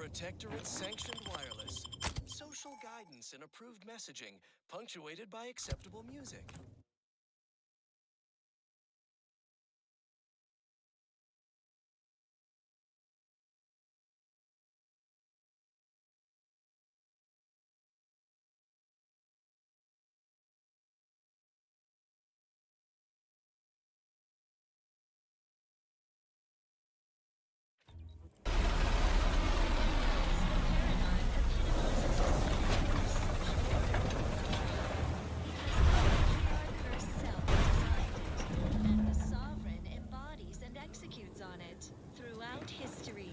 Protectorate sanctioned wireless. Social guidance and approved messaging, punctuated by acceptable music. And the sovereign embodies and executes on it throughout history.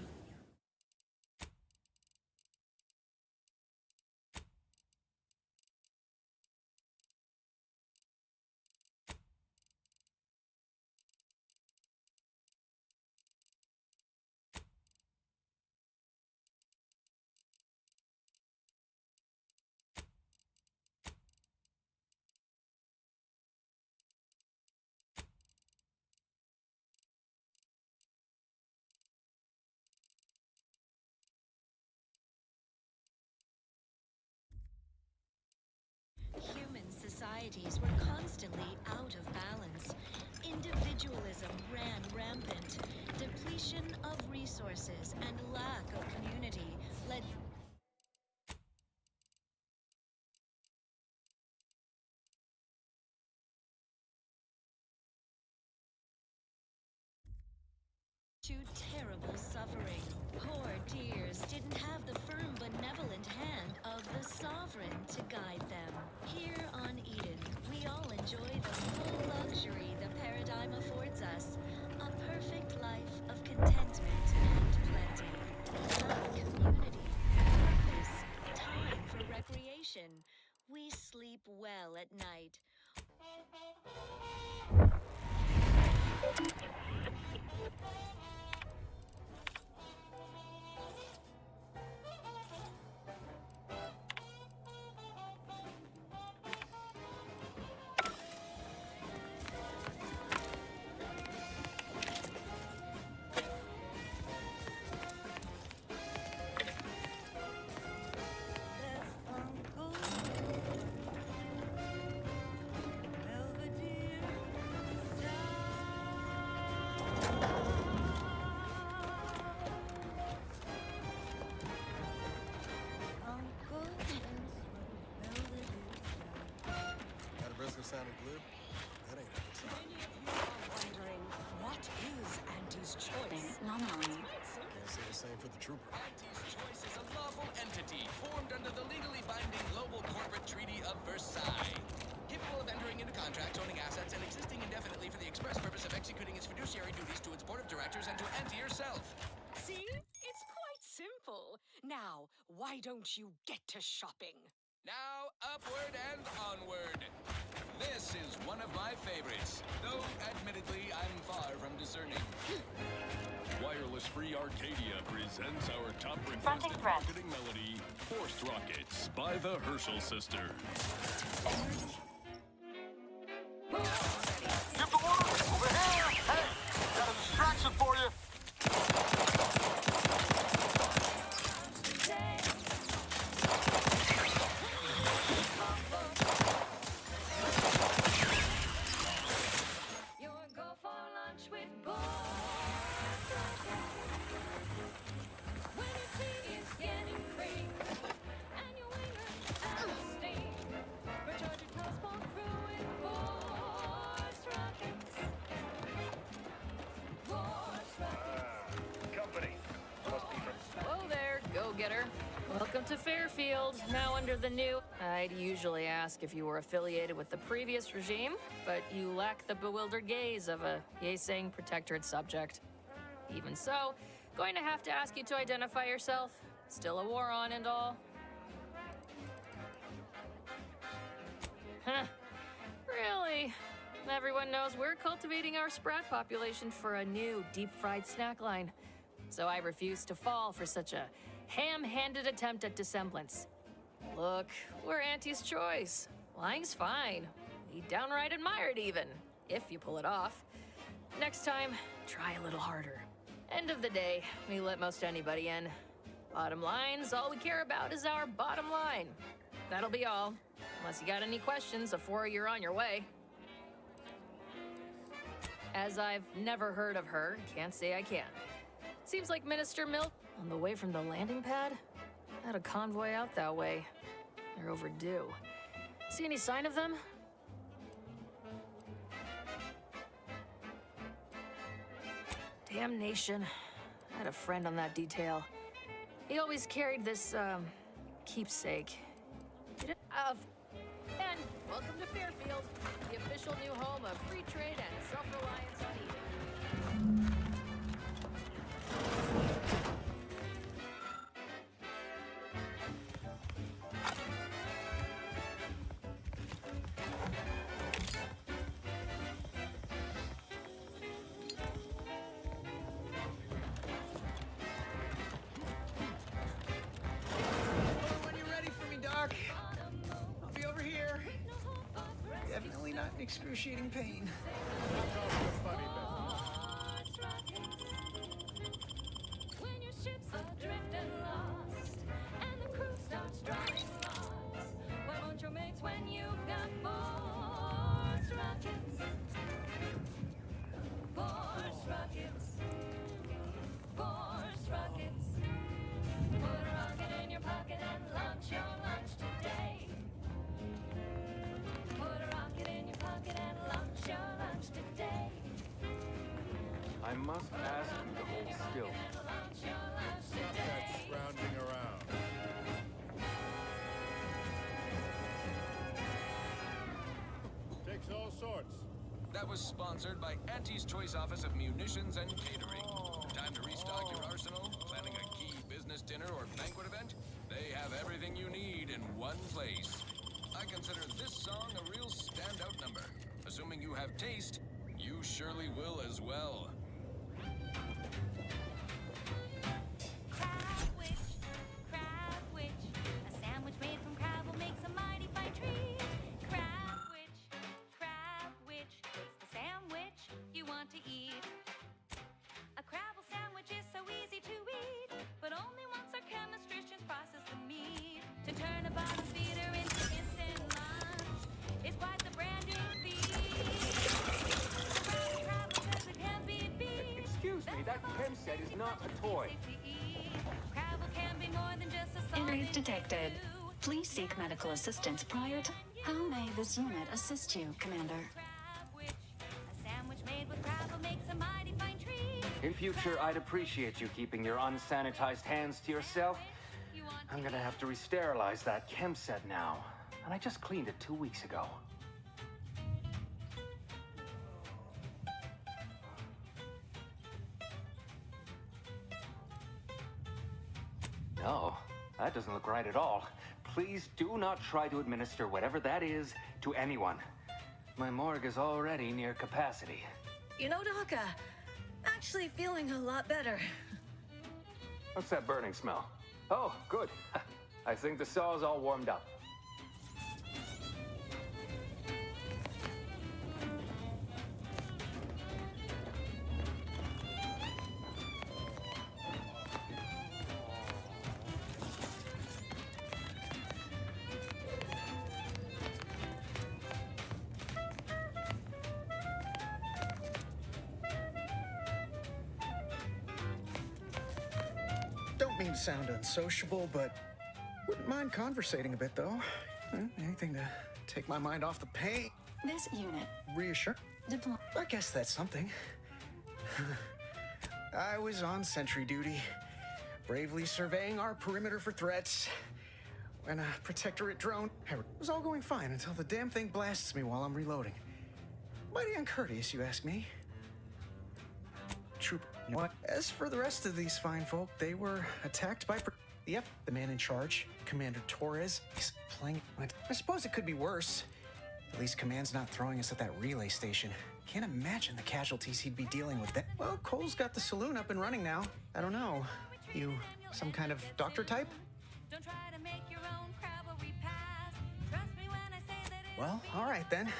Human societies were constantly out of balance. Individualism ran rampant. Depletion of resources and lack of community led to terrible suffering. Poor dears didn't have the firm, benevolent hand of the sovereign to guide them. Here on Eden, we all enjoy the full luxury the paradigm affords us. A perfect life of contentment and plenty. Love, community, purpose, time for recreation. We sleep well at night. Sounding glue? That ain't it. Many of you are wondering, what is Auntie's choice? Nominally. Can't say the same for the trooper. Auntie's Choice is a lawful entity formed under the legally binding Global Corporate Treaty of Versailles. Capable of entering into contracts, owning assets, and existing indefinitely for the express purpose of executing its fiduciary duties to its board of directors and to Auntie herself. See? It's quite simple. Now, why don't you get to shopping? Now, upward and onward. This is one of my favorites, though admittedly I'm far from discerning. Wireless Free Arcadia presents our top Confronting requested threat. marketing melody, Forced Rockets by the Herschel Sisters. Get the water over here! Hey, got a distraction for you. Welcome to Fairfield, now under the new... I'd usually ask if you were affiliated with the previous regime, but you lack the bewildered gaze of a yay-saying protectorate subject. Even so, going to have to ask you to identify yourself. Still a war on and all. Huh. Really? Everyone knows we're cultivating our sprat population for a new deep-fried snack line. So I refuse to fall for such a ham-handed attempt at dissemblance. Look, we're Auntie's Choice. Lying's fine. We downright admire it even, if you pull it off. Next time, try a little harder. End of the day, we let most anybody in. Bottom line's all we care about is our bottom line. That'll be all. Unless you got any questions before you're on your way. As I've never heard of her, can't say I can. Seems like Minister Milk on the way from the landing pad had a convoy out that way. They're overdue. See any sign of them? Damnation. I had a friend on that detail. He always carried this, keepsake. And welcome to Fairfield, the official new home of free trade and self-reliance on Eden. When you're ready for me, Doc, I'll be over here. Definitely not in excruciating pain. When your ship's adrift and lost, and the crew starts drawing lots, why won't your mates when you've got force rockets? Force rockets. Force rockets. Put a rocket in your pocket and launch your lunch today. Put a rocket in your pocket and launch your lunch today. I must ask you to hold still. Stop that scrounging around. Takes all sorts. That was sponsored by Auntie's Choice Office of Munitions and Catering. Time to restock your arsenal? Planning a key business dinner or banquet event? They have everything you need in one place. I consider this song a real standout number. Assuming you have taste, you surely will as well. Crab witch, a sandwich made from crab will make some mighty fine treat. Crab witch, it's the sandwich you want to eat. A Crabble sandwich is so easy to eat, but only once our chemistricians process the meat to turn a bottom feeder into instant lunch. It's quite the brand new feat. Crabble says it can be beat. Excuse me, that chem set is not a toy. Crabble can be more than just a Injuries detected. Please seek medical assistance prior to... How may this unit assist you, Commander? A sandwich made with Crabble makes a mighty fine treat. In future, I'd appreciate you keeping your unsanitized hands to yourself. I'm gonna have to re-sterilize that chem set now. And I just cleaned it 2 weeks ago. No, that doesn't look right at all. Please do not try to administer whatever that is to anyone. My morgue is already near capacity. You know, Doc, actually feeling a lot better. What's that burning smell? Oh, good. I think the saw's all warmed up. Don't mean to sound unsociable, but wouldn't mind conversating a bit, though. Anything to take my mind off the pain. This unit. Reassure. I guess that's something. I was on sentry duty, bravely surveying our perimeter for threats, when a protectorate drone... It was all going fine until the damn thing blasts me while I'm reloading. Mighty uncourteous, you ask me. Trooper. You know what? As for the rest of these fine folk, they were attacked by the man in charge, Commander Torres. He's playing... I suppose it could be worse. At least Command's not throwing us at that relay station. Can't imagine the casualties he'd be dealing with then. Well, Cole's got the saloon up and running now. I don't know. You some kind of doctor type? Don't try to make your own Crabble repass. Trust me when I say that it Well, all right then.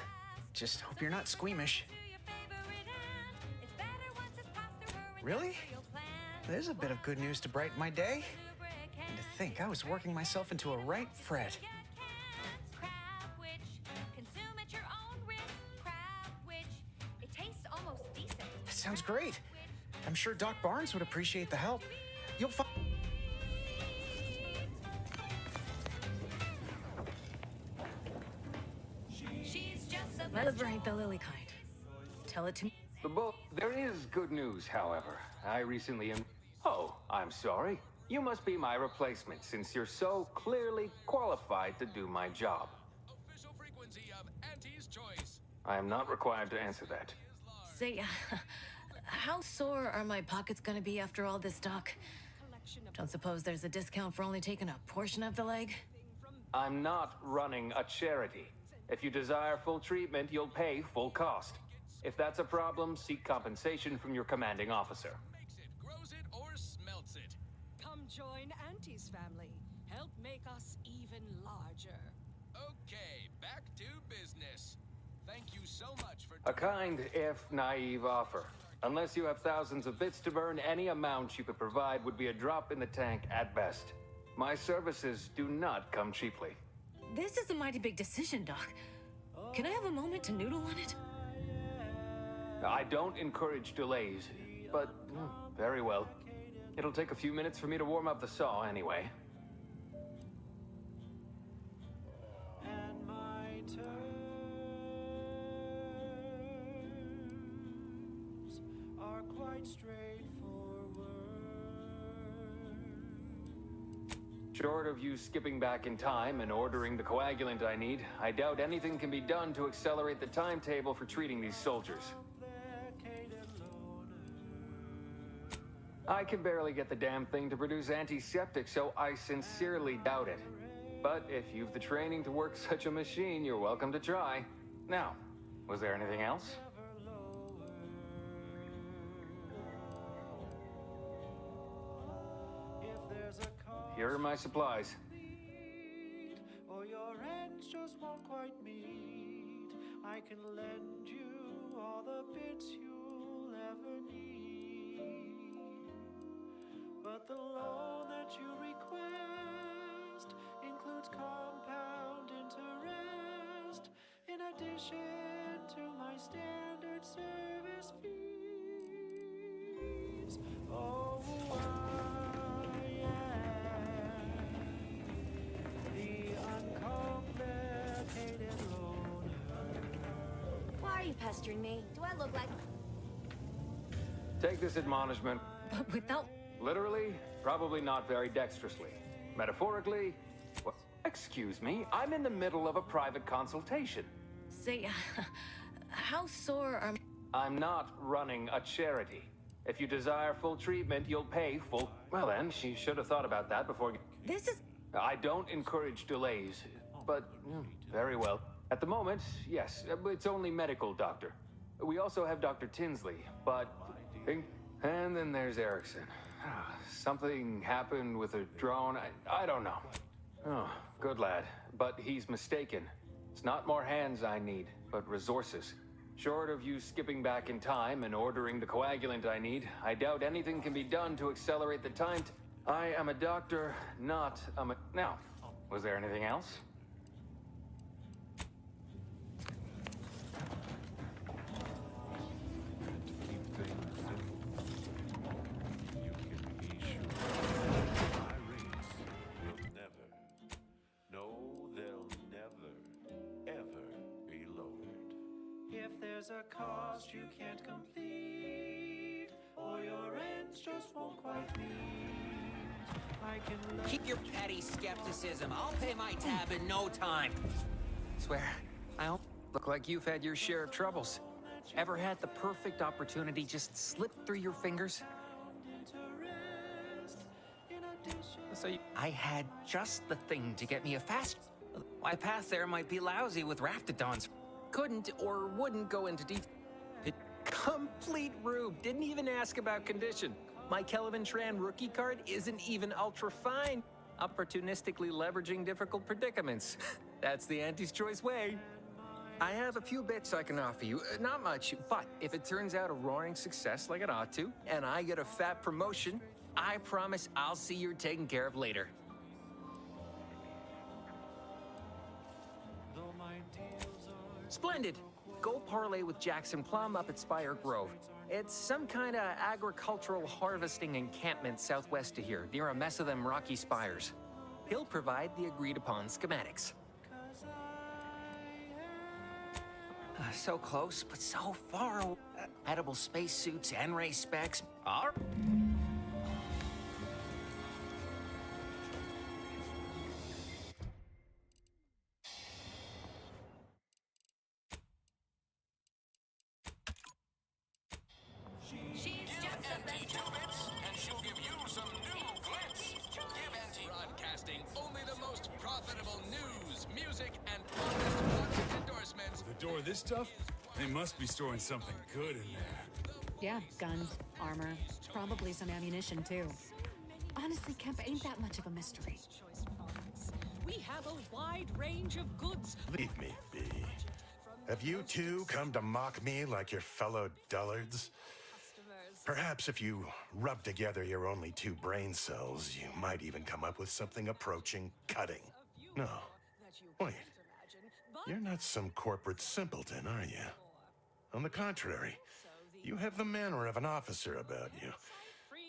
Just hope you're not squeamish. Really? There's a bit of good news to brighten my day. think. I was working myself into a right fret. Consume at your own risk. Crabwich. It tastes almost decent. That sounds great. I'm sure Doc Barnes would appreciate the help. You'll find. She's just a Celebrate the lily kind. Tell it to me. There is good news, however. I recently Oh, I'm sorry. You must be my replacement since you're so clearly qualified to do my job. Official frequency of Auntie's Choice. I am not required to answer that. Say, how sore are my pockets gonna be after all this, Doc? Don't suppose there's a discount for only taking a portion of the leg? I'm not running a charity. If you desire full treatment, you'll pay full cost. If that's a problem, seek compensation from your commanding officer. Makes it, grows it, or smelts it. Come join Auntie's family. Help make us even larger. Okay, back to business. Thank you so much for... A kind, if naive, offer. Unless you have thousands of bits to burn, any amount you could provide would be a drop in the tank at best. My services do not come cheaply. This is a mighty big decision, Doc. Can I have a moment to noodle on it? I don't encourage delays, but very well. It'll take a few minutes for me to warm up the saw anyway. And my terms are quite straightforward. Short of you skipping back in time and ordering the coagulant I need, I doubt anything can be done to accelerate the timetable for treating these soldiers. I can barely get the damn thing to produce antiseptic, so I sincerely doubt it. But if you've the training to work such a machine, you're welcome to try. Now, was there anything else? Here are my supplies. Or your ends just won't quite meet. I can lend you all the bits you'll ever need. But the loan that you request includes compound interest in addition to my standard service fees. Oh, I am the uncomplicated loner. Why are you pestering me? Do I look like... Take this admonishment. But without... Literally, probably not very dexterously. Metaphorically, well, excuse me, I'm in the middle of a private consultation. Say, how sore are... I'm not running a charity. If you desire full treatment, you'll pay full... Well then, she should have thought about that before... This is... I don't encourage delays, but very well. At the moment, yes, it's only medical, Doctor. We also have Dr. Tinsley, but... And then there's Erickson. Something happened with a drone. I don't know. Oh, good lad. But he's mistaken. It's not more hands I need, but resources. Short of you skipping back in time and ordering the coagulant I need, I doubt anything can be done to accelerate the time. I am a doctor, not a Now, was there anything else? There's a cost you can't complete, or your ends just won't quite meet. I can keep your petty skepticism. I'll pay my tab in no time. Swear, I don't look like you've had your share of troubles. Ever had the perfect opportunity just slip through your fingers? I had just the thing to get me a fast... My path there might be lousy with Raptidons. Couldn't or wouldn't go into detail. Complete rube. Didn't even ask about condition. My Kelvin Tran rookie card isn't even ultra fine. Opportunistically leveraging difficult predicaments. That's the Auntie's Choice way. I have a few bits I can offer you. Not much, but if it turns out a roaring success like it ought to, and I get a fat promotion, I promise I'll see you're taken care of later. Splendid. Go parlay with Jackson Plum up at Spire Grove. It's some kind of agricultural harvesting encampment southwest of here, near a mess of them rocky spires. He'll provide the agreed-upon schematics. So close, but so far away. Edible spacesuits, N-ray specs. And she'll give you some new glitz. Give Auntie Broadcasting only the most profitable news, music, and honest product endorsements. The door this tough? They must be storing something good in there. Yeah, guns, armor, probably some ammunition too. Honestly, Kemp ain't that much of a mystery. We have a wide range of goods. Leave me be. Have you two come to mock me like your fellow dullards? Perhaps if you rub together your only 2 brain cells, you might even come up with something approaching cutting. No. Wait. You're not some corporate simpleton, are you? On the contrary, you have the manner of an officer about you.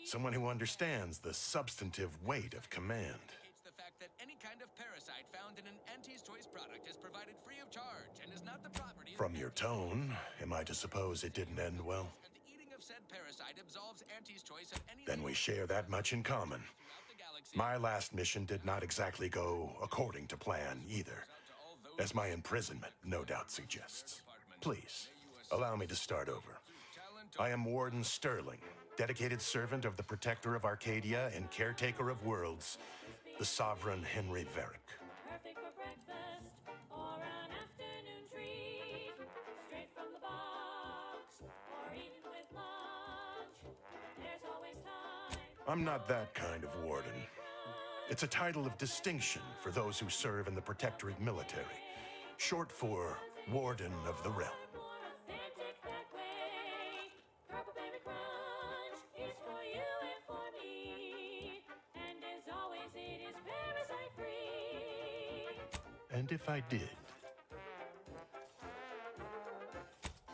Someone who understands the substantive weight of command. The fact that any kind of parasite found in an Auntie's Choice product is provided free of charge and is not the property of From your tone, am I to suppose it didn't end well? said parasite absolves Auntie's Choice of any Then we share that much in common. My last mission did not exactly go according to plan either, as my imprisonment no doubt suggests. Please, allow me to start over. I am Warden Sterling, dedicated servant of the Protector of Arcadia and caretaker of worlds, the Sovereign Henry Varick. Perfect for breakfast or an afternoon treat. Straight from the box or eaten with lunch. There's always time. I'm not that kind of warden. It's a title of distinction for those who serve in the Protectorate military, short for Warden of the Realm. Authentic that way. Purple Berry Crunch is for you and for me. And as always, it is parasite free. And if I did?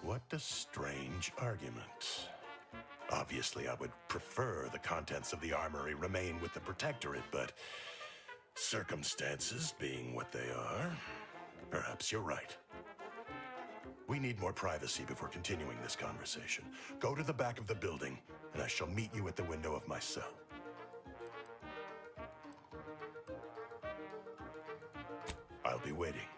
What a strange argument. Obviously, I would prefer the contents of the armory remain with the Protectorate, but circumstances being what they are, perhaps you're right. We need more privacy before continuing this conversation. Go to the back of the building, and I shall meet you at the window of my cell. I'll be waiting.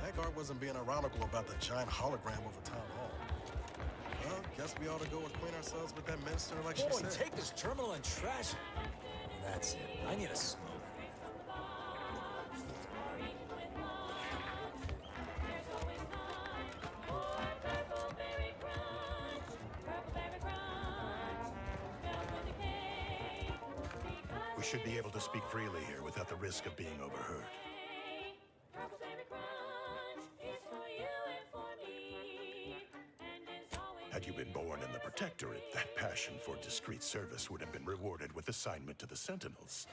That guard wasn't being ironical about the giant hologram over town hall. Well, guess we ought to go acquaint ourselves with that minister like she Boy, said. take this terminal and trash it. That's it. I need a smoke. Purple Berry Crunch, Purple Berry Crunch, spelled with a K. We should be able to speak freely here without the risk of being overheard. Purple Berry Crunch is for you and for me. And is always Had you been born in the Protectorate, that passion for discreet service would have been rewarded with assignment to the Sentinels.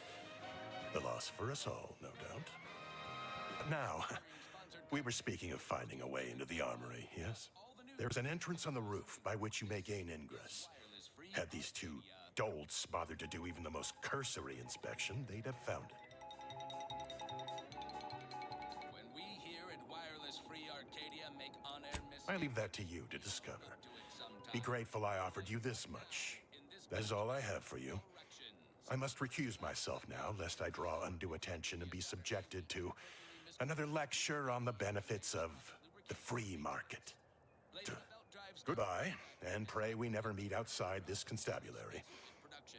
A loss for us all, no doubt. But now, we were speaking of finding a way into the armory, yes? There's an entrance on the roof by which you may gain ingress. Had these two dolts bothered to do even the most cursory inspection, they'd have found it. When we here at Wireless Free Arcadia I leave that to you to discover. Be grateful I offered you this much. That is all I have for you. I must recuse myself now, lest I draw undue attention and be subjected to another lecture on the benefits of the free market. Goodbye, and pray we never meet outside this constabulary.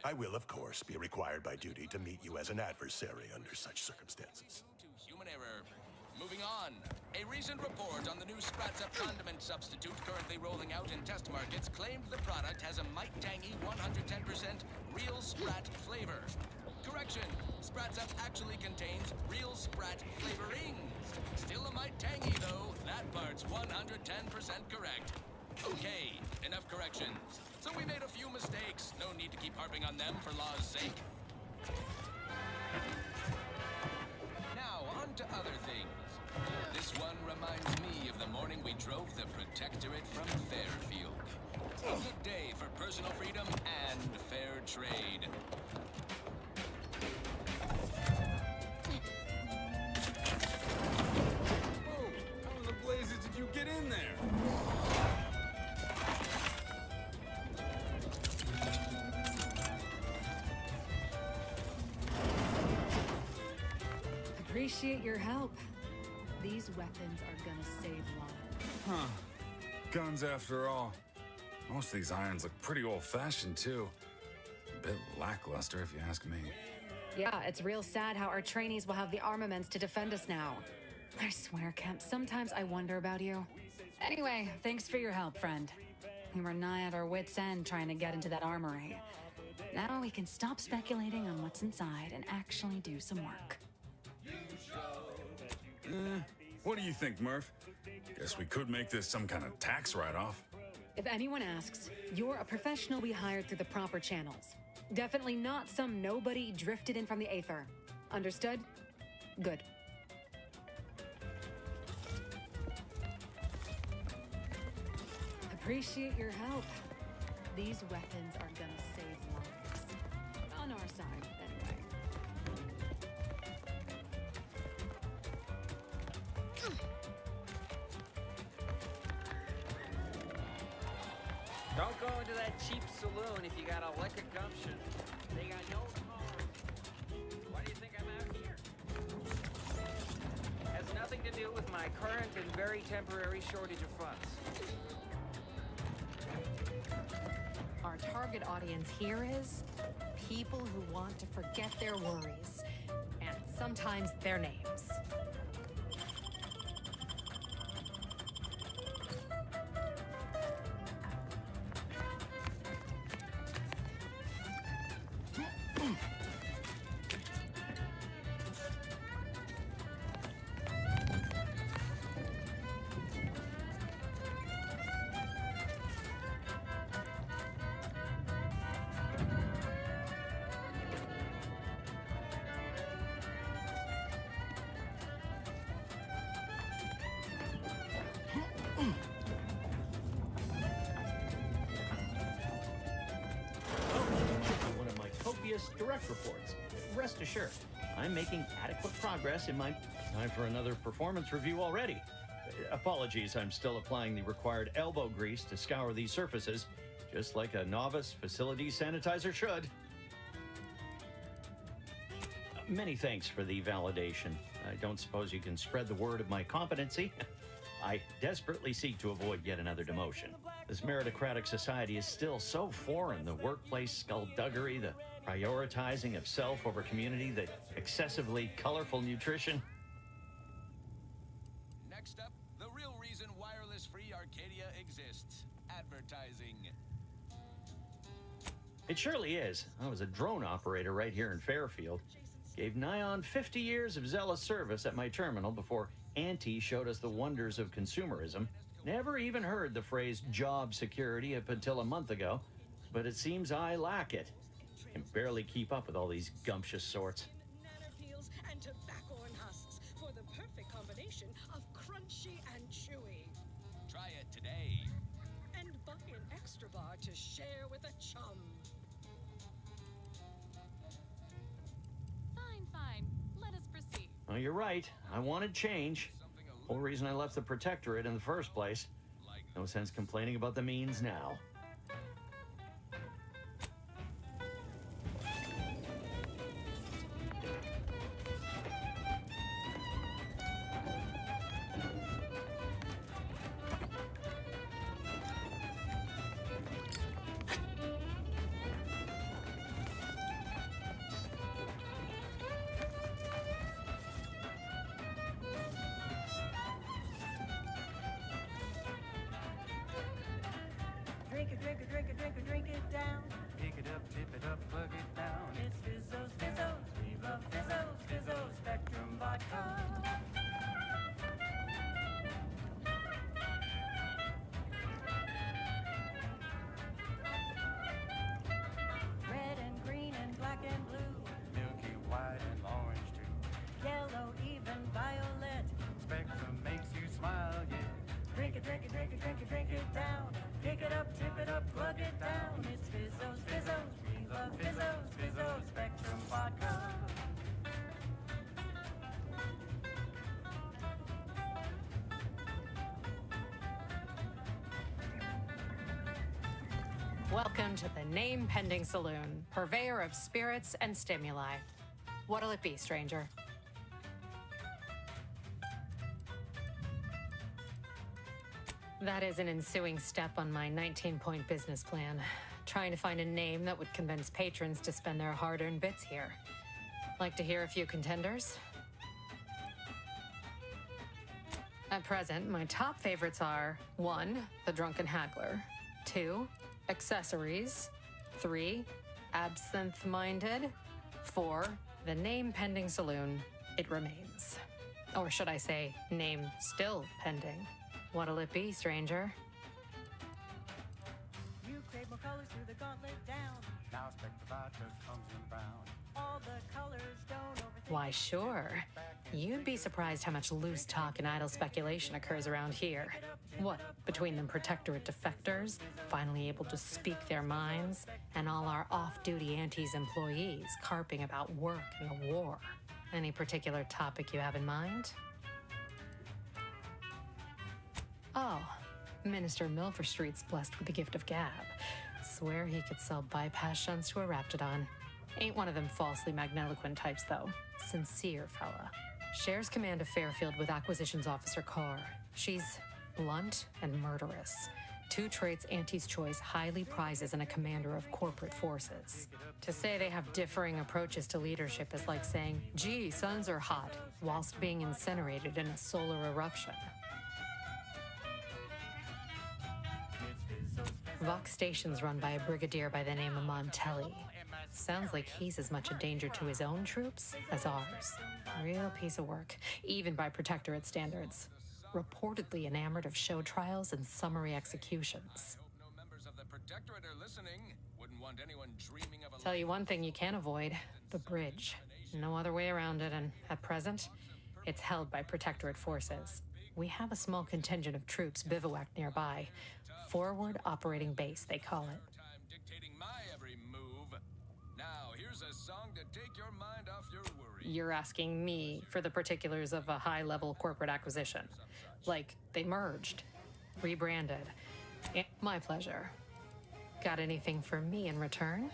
I will, of course, be required by duty to meet you as an adversary under such circumstances. Human error. Moving on. A recent report on the new Sprats Up condiment substitute currently rolling out in test markets claimed the product has a might tangy 110% real Sprat flavor. Correction. Sprats Up actually contains real Sprat flavoring. Still a might tangy though. That part's 110% correct. Okay, enough corrections. So we made a few mistakes. No need to keep harping on them for law's sake. Now, on to other things. This one reminds me of the morning we drove the Protectorate from Fairfield. A good day for personal freedom and fair trade. Whoa! How in the blazes did you get in there? Appreciate your help. These weapons are gonna save lives. Huh. Guns after all. Most of these irons look pretty old-fashioned, too. A bit lackluster, if you ask me. Yeah, it's real sad how our trainees will have the armaments to defend us now. I swear, Kemp, sometimes I wonder about you. Anyway, thanks for your help, friend. We were nigh at our wits' end trying to get into that armory. Now we can stop speculating on what's inside and actually do some work. What do you think, Murph? Guess we could make this some kind of tax write-off. If anyone asks, you're a professional we hired through the proper channels. Definitely not some nobody drifted in from the Aether. Understood? Good. Appreciate your help. These weapons are gonna save lives. On our side, anyway. Don't go into that cheap saloon if you got a lick of gumption. They got no tomorrow. Why do you think I'm out here? Has nothing to do with my current and very temporary shortage of funds. Our target audience here is people who want to forget their worries, and sometimes their names. One of my copious direct reports. Rest assured, I'm making adequate progress in my... Time for another performance review already. Apologies, I'm still applying the required elbow grease to scour these surfaces, just like a novice facility sanitizer should. Many thanks for the validation. I don't suppose you can spread the word of my competency. I desperately seek to avoid yet another demotion. This meritocratic society is still so foreign. The workplace skullduggery, the prioritizing of self over community, the excessively colorful nutrition. Next up, the real reason wireless-free Arcadia exists. Advertising. It surely is. I was a drone operator right here in Fairfield. Gave nigh on 50 years of zealous service at my terminal before Auntie showed us the wonders of consumerism. Never even heard the phrase job security up until a month ago, but it seems I lack it. Can barely keep up with all these gumptious sorts. Banana peels and tobacco and husks for the perfect combination of crunchy and chewy. Try it today. And buy an extra bar to share with a chum. Fine. Let us proceed. Oh, you're right. I wanted change. Whole reason I left the Protectorate in the first place. No sense complaining about the means now. Drink it, drink it, drink it, drink it, drink it down. Pick it up, tip it up, plug it down. It's Fizzos, Fizzos. We love Fizzos, Fizzos, Spectrum Vodka. Red and green and black and blue. Milky white and orange too. Yellow, even violet. Spectrum makes you smile, yeah. Drink it, drink it, drink it, drink it, drink it down. Pick it up, tip it up, plug it down. It's Fizzos, Fizzos. We love Fizzos, Fizzos, Spectrum Vodka. Welcome to the Name Pending Saloon, purveyor of spirits and stimuli. What'll it be, stranger? That is an ensuing step on my 19-point business plan. Trying to find a name that would convince patrons to spend their hard-earned bits here. Like to hear a few contenders? At present, my top favorites are 1. The Drunken Haggler, 2. Accessories, 3. Absinthe-Minded, 4. The Name Pending Saloon. It remains. Or should I say, name still pending. What'll it be, stranger? You crave more colors through the gauntlet down. Now Spectrum Vodka comes in brown. All the colors don't overthink. Why, sure. You'd be surprised how much loose talk and idle speculation occurs around here. What, between the Protectorate defectors, finally able to speak their minds, and all our off-duty Antes employees carping about work and the war. Any particular topic you have in mind? Oh, Minister Milverstreet's blessed with the gift of gab. Swear he could sell bypass shunts to a Raptidon. Ain't one of them falsely magniloquent types, though. Sincere fella. Shares command of Fairfield with Acquisitions Officer Carr. She's blunt and murderous. 2 traits Auntie's Choice highly prizes in a commander of corporate forces. To say they have differing approaches to leadership is like saying, gee, suns are hot, whilst being incinerated in a solar eruption. Vox Station's run by a brigadier by the name of Montelli. Sounds like he's as much a danger to his own troops as ours. Real piece of work, even by Protectorate standards. Reportedly enamored of show trials and summary executions. Tell you one thing you can't avoid, the bridge. No other way around it, and at present, it's held by Protectorate forces. We have a small contingent of troops bivouacked nearby. Forward Operating Base, they call it. You're asking me for the particulars of a high-level corporate acquisition. Like, they merged, rebranded. My pleasure. Got anything for me in return?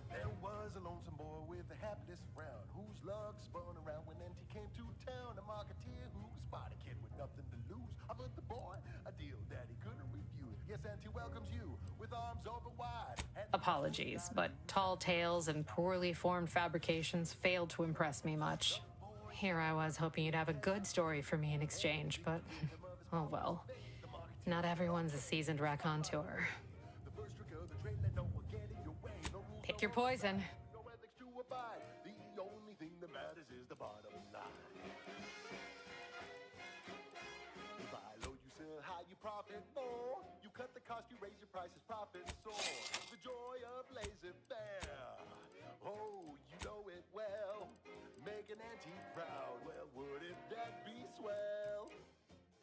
There was a lonesome boy with a hapless frown, whose luck spun around when Auntie came to town. A marketeer who spotted a kid with nothing to lose. Offered the boy a deal that he couldn't refuse. Yes, Auntie welcomes you with arms open wide. Apologies, but tall tales and poorly formed fabrications failed to impress me much. Here I was hoping you'd have a good story for me in exchange, but oh well. Not everyone's a seasoned raconteur. Pick your poison. The only thing that matters is the bottom line. You buy low, you sell high, you profit more. You cut the cost, you raise your prices, profit soar. The joy of laissez-faire. Oh, you know it well. Make an Auntie proud. Well, wouldn't that be swell?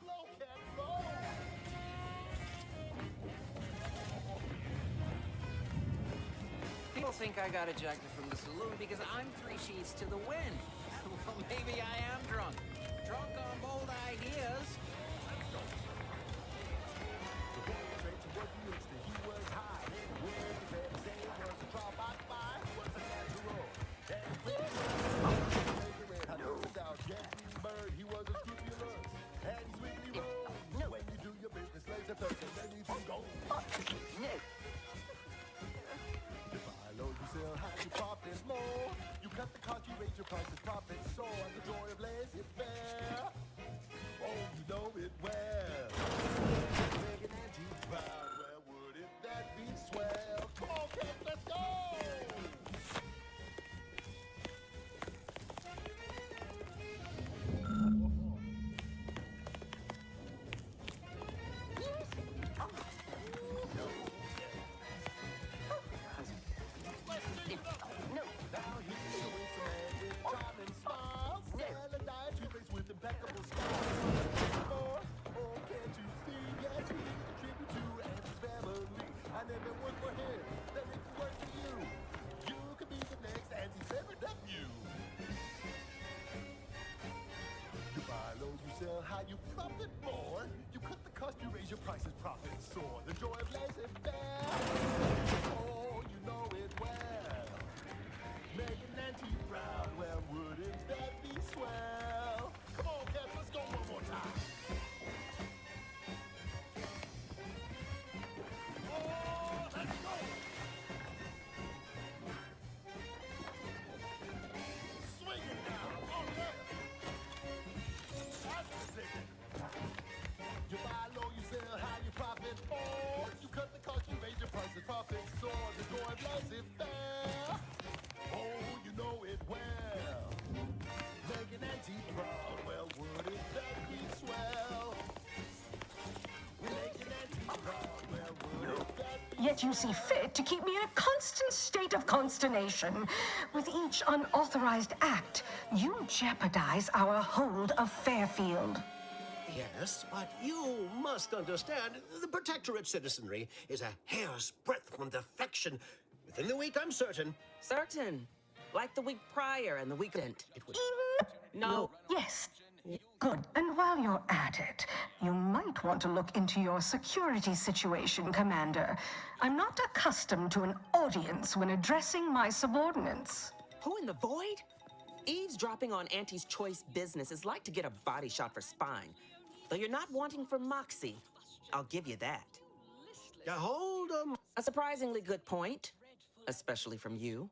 Blow, cat, blow. think I got ejected from the saloon because I'm 3 sheets to the wind. Well, maybe I am drunk. Drunk on bold ideas. You cut the cost, you raise your prices, profits soar, and the joy of laissez-faire. Oh, you know it well. Making Auntie proud, well, wouldn't that be swell? Come on, kids, let's go! Impeccable style. Oh, can't you see? Yes, he contribute to Auntie's family. I never worked for him, then it can work for you. You could be the next Auntie's favorite nephew. You buy low, you sell high, you profit more. You cut the cost, you raise your prices, profits soar. The joy of laissez-faire. Oh, you know it well. Making Auntie proud, well, wouldn't that be swell? Come on, cats, let's go one more time. Oh, let's go. Swing it now. Oh, yeah. That's the ticket. You buy low, you sell high, you profit more. You cut the cost, you raise your prices, profits soar. The joy of laissez-faire. Oh, you know it well. Making Auntie proud, well, wouldn't that be swell? Making Auntie proud, well, wouldn't that be Yet you see fit to keep me in a constant state of consternation. With each unauthorized act, you jeopardize our hold of Fairfield. Yes, but you must understand, the Protectorate citizenry is a hair's breadth from defection. Within the week, I'm certain. Certain? Like the week prior and the week didn't. It would... No. Yes. Good. And while you're at it, you might want to look into your security situation, Commander. I'm not accustomed to an audience when addressing my subordinates. Who in the void? Eavesdropping on Auntie's choice business is like to get a body shot for spine. Though you're not wanting for Moxie. I'll give you that. Hold 'em. A surprisingly good point. Especially from you.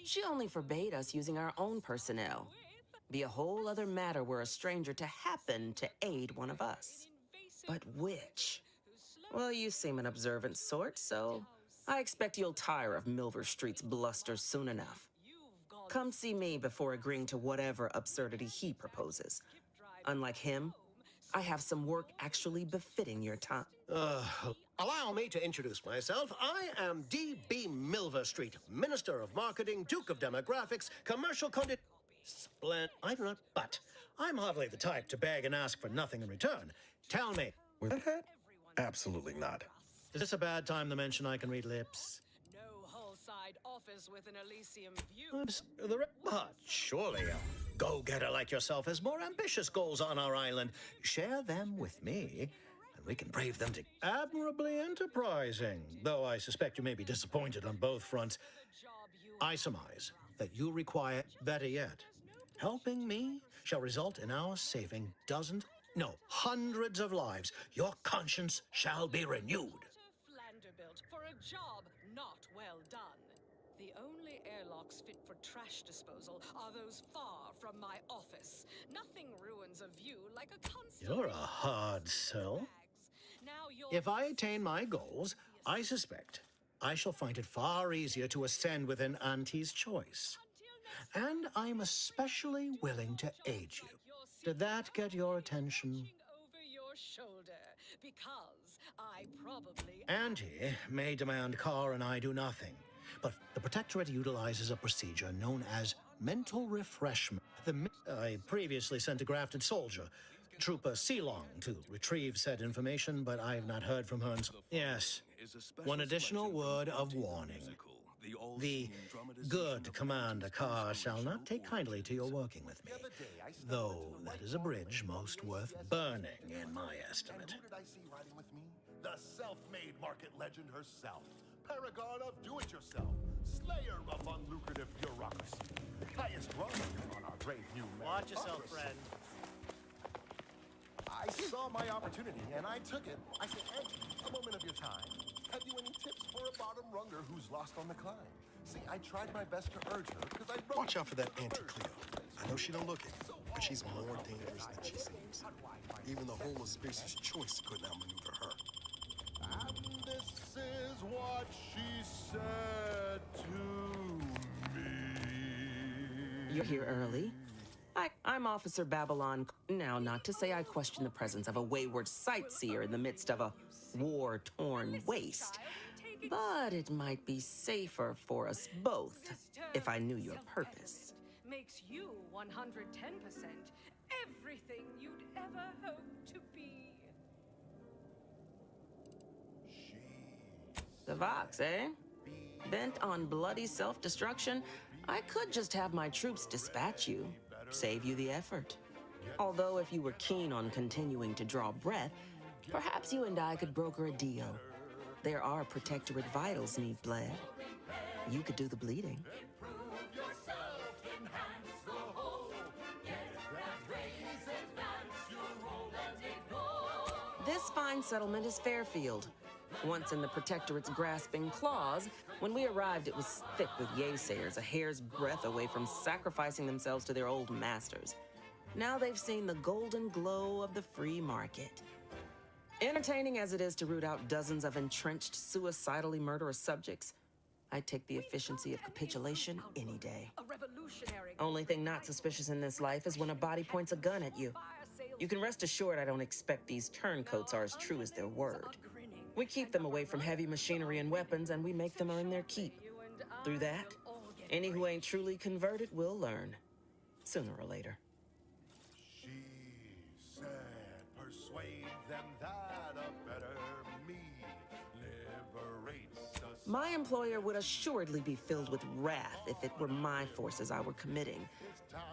She only forbade us using our own personnel. Be a whole other matter were a stranger to happen to aid one of us. But which? Well, you seem an observant sort, so I expect you'll tire of Milver Street's bluster soon enough. Come see me before agreeing to whatever absurdity he proposes. Unlike him, I have some work actually befitting your time. Allow me to introduce myself. I am D.B. Milver Street, Minister of Marketing, Duke of Demographics, Commercial Condit... I do not, but I'm hardly the type to beg and ask for nothing in return. Tell me. With that? Absolutely not. Is this a bad time to mention I can read lips? No whole-side office with an Elysium view. But surely a go-getter like yourself has more ambitious goals on our island. Share them with me, and we can brave them to... Admirably enterprising, though I suspect you may be disappointed on both fronts. I surmise that you require, better yet, helping me shall result in our saving dozens, no, hundreds of lives. Your conscience shall be renewed. Vanderbilt for a job not well done. The only airlocks fit for trash disposal are those far from my office. Nothing ruins a view like a constant... You're a hard sell. Now If I attain my goals, I suspect I shall find it far easier to ascend within Auntie's choice. And I'm especially willing to aid you. Did that get your attention? over your shoulder, because I probably... Auntie may demand Carr and I do nothing, but the Protectorate utilizes a procedure known as mental refreshment. I previously sent a grafted soldier, Trooper Sealong, to retrieve said information, but I've not heard from her. Yes, one additional word of warning. The good Commander Carr shall not take kindly to your working with me, though that is a bridge most worth burning, in my estimate. Who did I see riding with me? The self-made market legend herself. Paragon of do-it-yourself. Slayer of unlucrative bureaucracy. Highest rung on our brave new Watch yourself, friend. I saw my opportunity, and I took it. I said, Auntie, a moment of your time. Have you any tips for a bottom runger who's lost on the climb? See, I tried my best to urge her, because I... Watch out for that Auntie Cleo. I know she don't look it, but she's more dangerous than she seems. Even the whole of Spacer's Choice couldn't outmaneuver her. And this is what she said to me. You're here early. I'm Officer Babylon. Now, not to say I question the presence of a wayward sightseer in the midst of a war-torn waste, but it might be safer for us both if I knew your purpose. Makes you 110% everything you'd ever hope to be. The Vox, eh? Bent on bloody self-destruction, I could just have my troops dispatch you, save you the effort. Although if you were keen on continuing to draw breath, perhaps you and I could broker a deal. There are Protectorate vitals need bled. You could do the bleeding. This fine settlement is Fairfield. Once in the Protectorate's grasping claws, when we arrived it was thick with yaysayers, a hair's breadth away from sacrificing themselves to their old masters. Now they've seen the golden glow of the free market. Entertaining as it is to root out dozens of entrenched, suicidally murderous subjects, I'd take the efficiency of capitulation any day. Only thing not suspicious in this life is when a body points a gun at you. You can rest assured I don't expect these turncoats are as true as their word. We keep them away from heavy machinery and weapons, and we make them earn their keep. Through that, any who ain't truly converted will learn, sooner or later. She said, persuade them that a better me liberates us. My employer would assuredly be filled with wrath if it were my forces I were committing.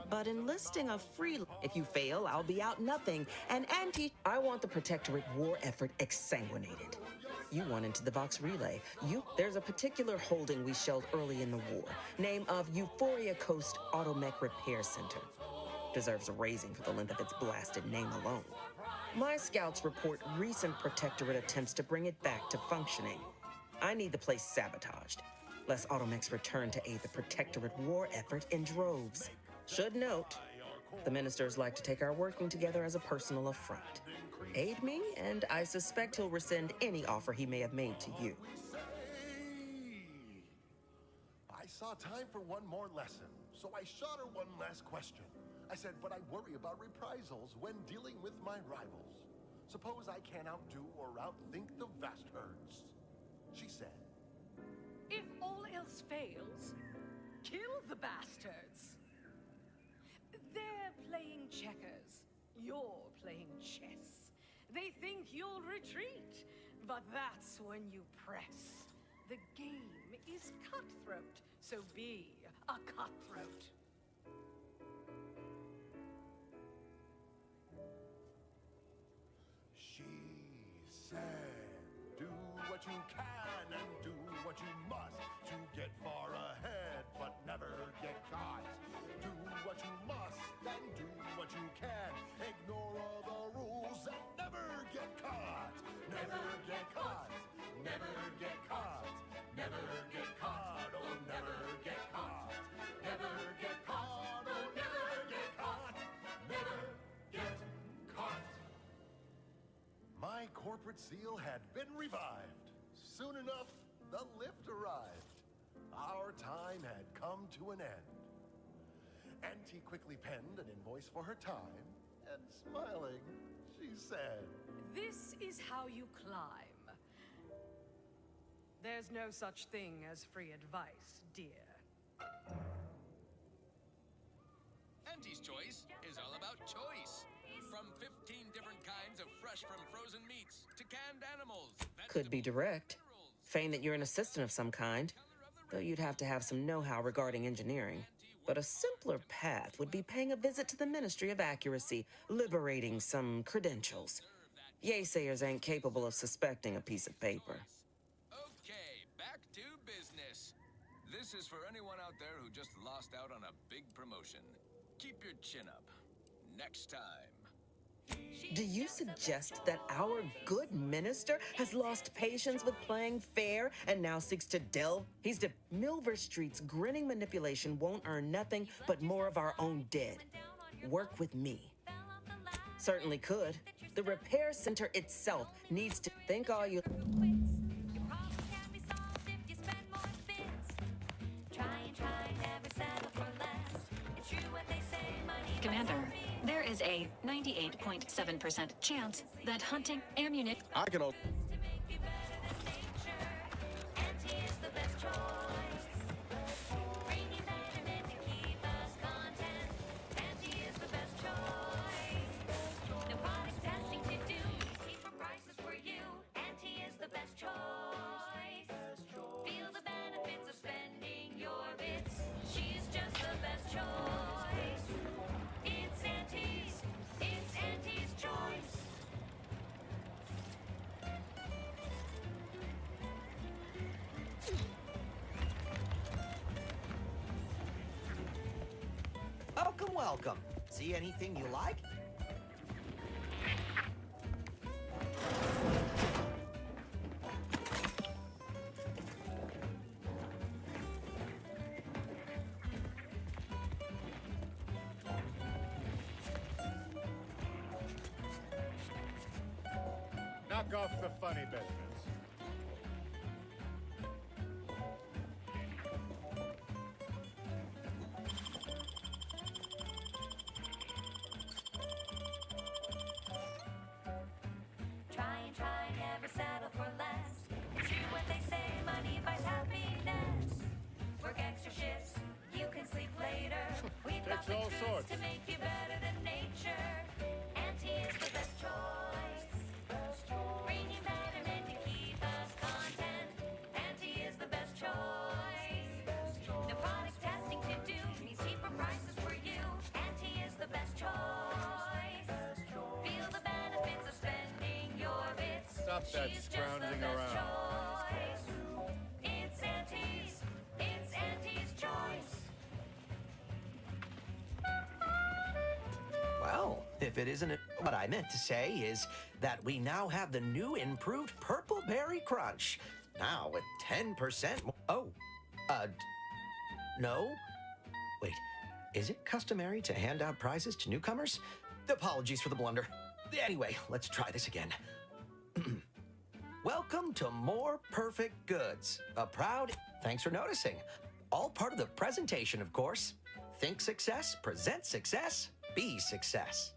But enlisting a free... If you fail, I'll be out nothing. And I want the Protectorate war effort exsanguinated. You won into the Vox Relay. There's a particular holding we shelled early in the war. Name of Euphoria Coast Automech Repair Center. Deserves a raising for the length of its blasted name alone. My scouts report recent Protectorate attempts to bring it back to functioning. I need the place sabotaged, lest Automechs return to aid the Protectorate war effort in droves. Should note, the ministers like to take our working together as a personal affront. Aid me, and I suspect he'll rescind any offer he may have made to you. I saw time for one more lesson, so I shot her one last question. I said, but I worry about reprisals when dealing with my rivals. Suppose I can't outdo or outthink the vast herds. She said, If all else fails, kill the bastards. They're playing checkers. You're playing chess. They think you'll retreat, but that's when you press. The game is cutthroat, so be a cutthroat. she said, do what you can and do what you must to get far ahead, but never get caught. Do what you must and do what you can. Ignore all the rules and never get caught. Never get caught. Never get caught. Never get caught. Oh, never get caught. Never get caught. Oh, never get caught. Never get caught. My corporate seal had been revived. Soon enough, the lift arrived. Our time had come to an end. Auntie quickly penned an invoice for her time, and smiling, she said, This is how you climb. There's no such thing as free advice, dear. Auntie's Choice is all about choice. From 15 different kinds of fresh from frozen meats to canned animals. Could be direct. Feign that you're an assistant of some kind. though you'd have to have some know-how regarding engineering. But a simpler path would be paying a visit to the Ministry of Accuracy, liberating some credentials. Yaysayers ain't capable of suspecting a piece of paper. Okay, back to business. This is for anyone out there who just lost out on a big promotion. Keep your chin up. Next time. Do you suggest that our good minister has lost patience with playing fair and now seeks to delve? Milver Street's grinning manipulation won't earn nothing but more of our own dead. Work with me. Certainly could. The repair center itself needs to think all you... Commander, there is a 98.7% chance that hunting ammunition... I can... Welcome, welcome. See anything you like? Knock off the funny business. Try, never settle for less. Do what they say, money buys happiness. Work extra shifts, you can sleep later. We've got Takes all the sorts. to make you better than nature. Auntie is the best choice. Bringing betterment to keep us content. Auntie is the best choice. No product testing to do, means cheaper prices for you. Auntie is the best choice. Feel the benefits of spending your bits. Stop that She's just the scrounging best around. choice. It's Auntie's. It's Auntie's choice. Well, if it isn't it, what I meant to say is that we now have the new improved Purple Berry Crunch. Now with 10% more. Oh, no. Wait, is it customary to hand out prizes to newcomers? Apologies for the blunder. Anyway, let's try this again. Welcome to More Perfect Goods. A proud... Thanks for noticing. All part of the presentation, of course. Think success, present success, be success.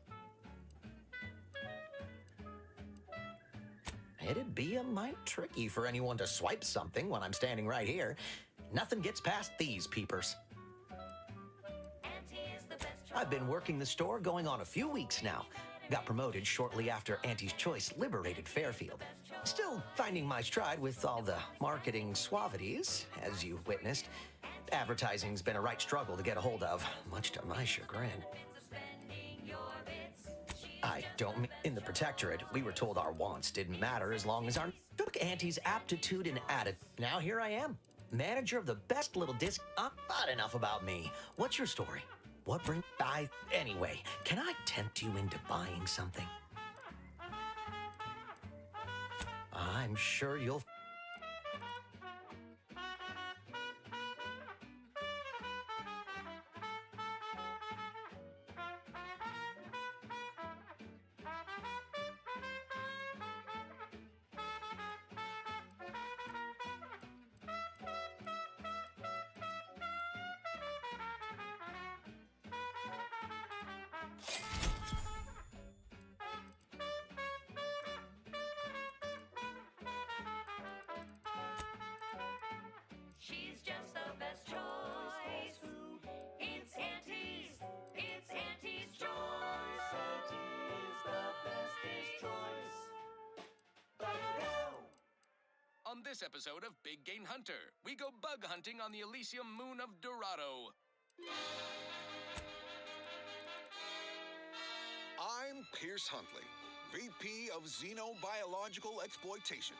It'd be a mite tricky for anyone to swipe something when I'm standing right here. Nothing gets past these peepers. I've been working the store going on a few weeks now. Got promoted shortly after Auntie's Choice liberated Fairfield. Still finding my stride with all the marketing suavities, as you witnessed. Advertising's been a right struggle to get a hold of, much to my chagrin. I don't mean... In the Protectorate, we were told our wants didn't matter as long as our... Took Auntie's aptitude and added. Now here I am, manager of the best little disc... Not enough about me. What's your story? What bring... Anyway, can I tempt you into buying something? I'm sure you'll... this episode of Big Game Hunter. We go bug hunting on the Elysium moon of Dorado. I'm Pierce Huntley, VP of Xenobiological Exploitation.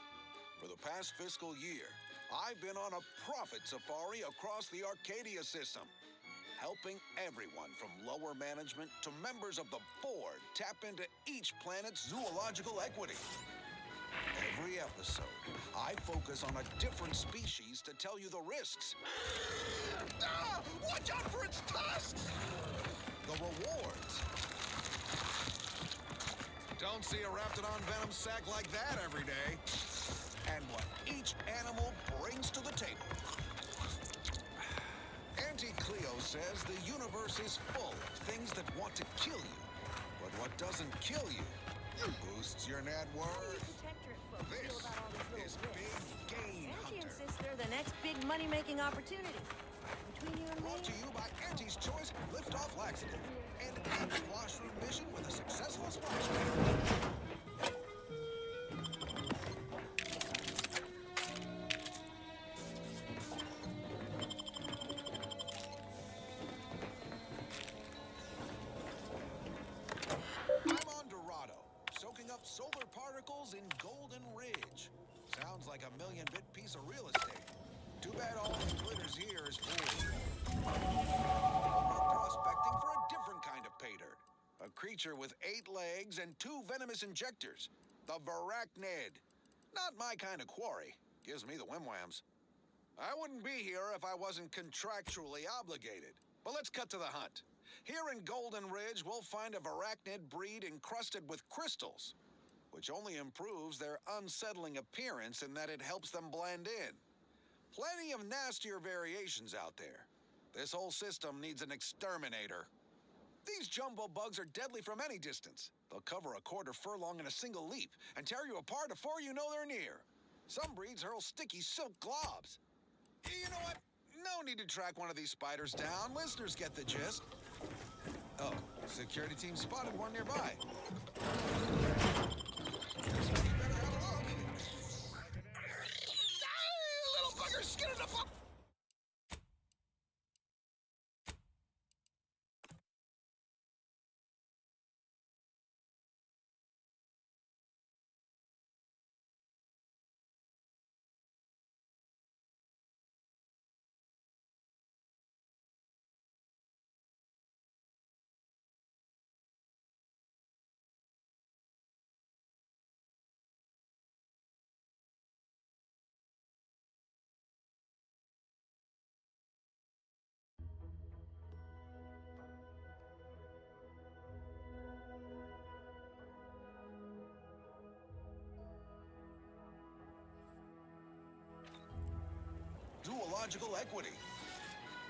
For the past fiscal year, I've been on a profit safari across the Arcadia system, helping everyone from lower management to members of the board tap into each planet's zoological equity. Every episode, I focus on a different species to tell you the risks. Watch out for its tusks! The rewards. Don't see a Raptidon venom sac like that every day. And what each animal brings to the table. Auntie Cleo says the universe is full of things that want to kill you. But what doesn't kill you boosts your net worth. This is Big Game Auntie Hunter. insists they're the next big money-making opportunity. Between you and me... Brought to you by Auntie's Choice Liftoff Laxative and each washroom mission with a successful splash pad. I'm on Dorado, soaking up solar particles in Golden Ridge. Sounds like a million-bit piece of real estate. Too bad all the glitters here is fool's. We're prospecting for a different kind of pay dirt. A creature with 8 legs and 2 venomous injectors. The Varachnid. Not my kind of quarry. Gives me the whim-whams. I wouldn't be here if I wasn't contractually obligated. But let's cut to the hunt. Here in Golden Ridge, we'll find a Varachnid breed encrusted with crystals, which only improves their unsettling appearance in that it helps them blend in. Plenty of nastier variations out there. This whole system needs an exterminator. These jumbo bugs are deadly from any distance. They'll cover a quarter furlong in a single leap and tear you apart before you know they're near. Some breeds hurl sticky silk globs. You know what? No need to track one of these spiders down. Listeners get the gist. Oh, security team spotted one nearby. Little bugger skidded the fuck. Zoological equity.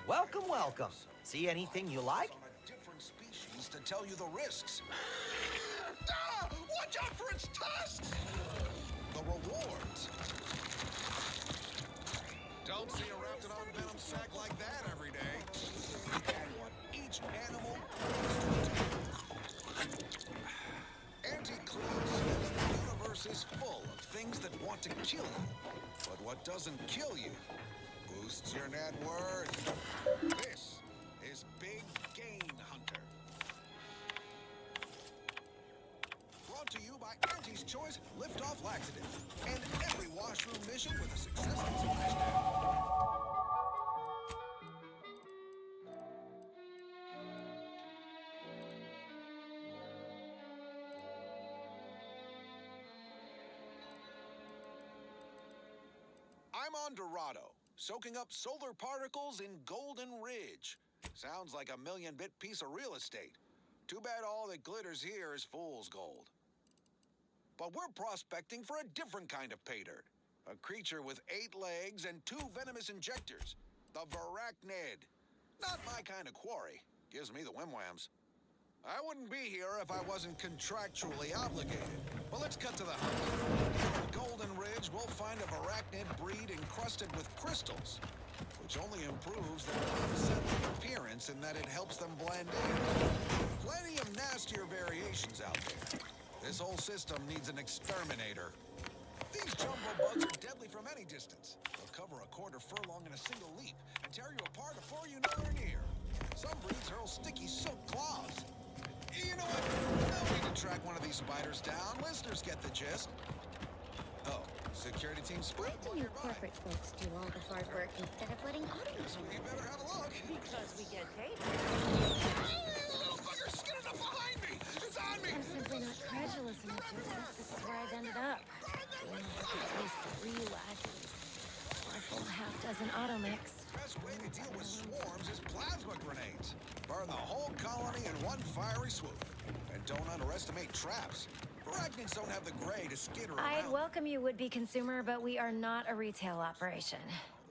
Welcome, welcome. See anything you like? On a different species to tell you the risks. Watch out for its tusks! The rewards. Don't see a Raptidon venom sac like that every day. And what each animal brings to the table. Auntie Cleo says the universe is full of things that want to kill you. But what doesn't kill you boosts your net worth. This is Big Game Hunter. Brought to you by Auntie's Choice Liftoff Laxative and every washroom mission with a successful splashdown. I'm on Dorado, soaking up solar particles in Golden Ridge. Sounds like a million-bit piece of real estate. Too bad all that glitters here is fool's gold. But we're prospecting for a different kind of pay dirt. A creature with 8 legs and 2 venomous injectors. The Varachnid. Not my kind of quarry. Gives me the whim-whams. I wouldn't be here if I wasn't contractually obligated. But let's cut to the hunt. Here in Golden Ridge, we'll find a Varachnid breed encrusted with crystals, which only improves their unsettling appearance in that it helps them blend in. Plenty of nastier variations out there. This whole system needs an exterminator. These jumbo bugs are deadly from any distance. They'll cover a quarter furlong in a single leap and tear you apart before you know they're near. Some breeds hurl sticky silk claws. You know what? No need to track one of these spiders down. Listeners get the gist. Oh, security team split. Why do you corporate folks do all the hard work instead of letting audience? We better have a look. Because we get paid. Little fucker's skinning up behind me. It's on me. I'm simply not credulous enough to accept this is where I've ended up. Being able to taste 3 lackeys. Or a full half-dozen automix. Best way to deal with swarms is plasma grenades. Burn the whole colony in one fiery swoop. And don't underestimate traps. Arachnids don't have the gray to skitter I'd around. welcome you, would-be consumer, but we are not a retail operation.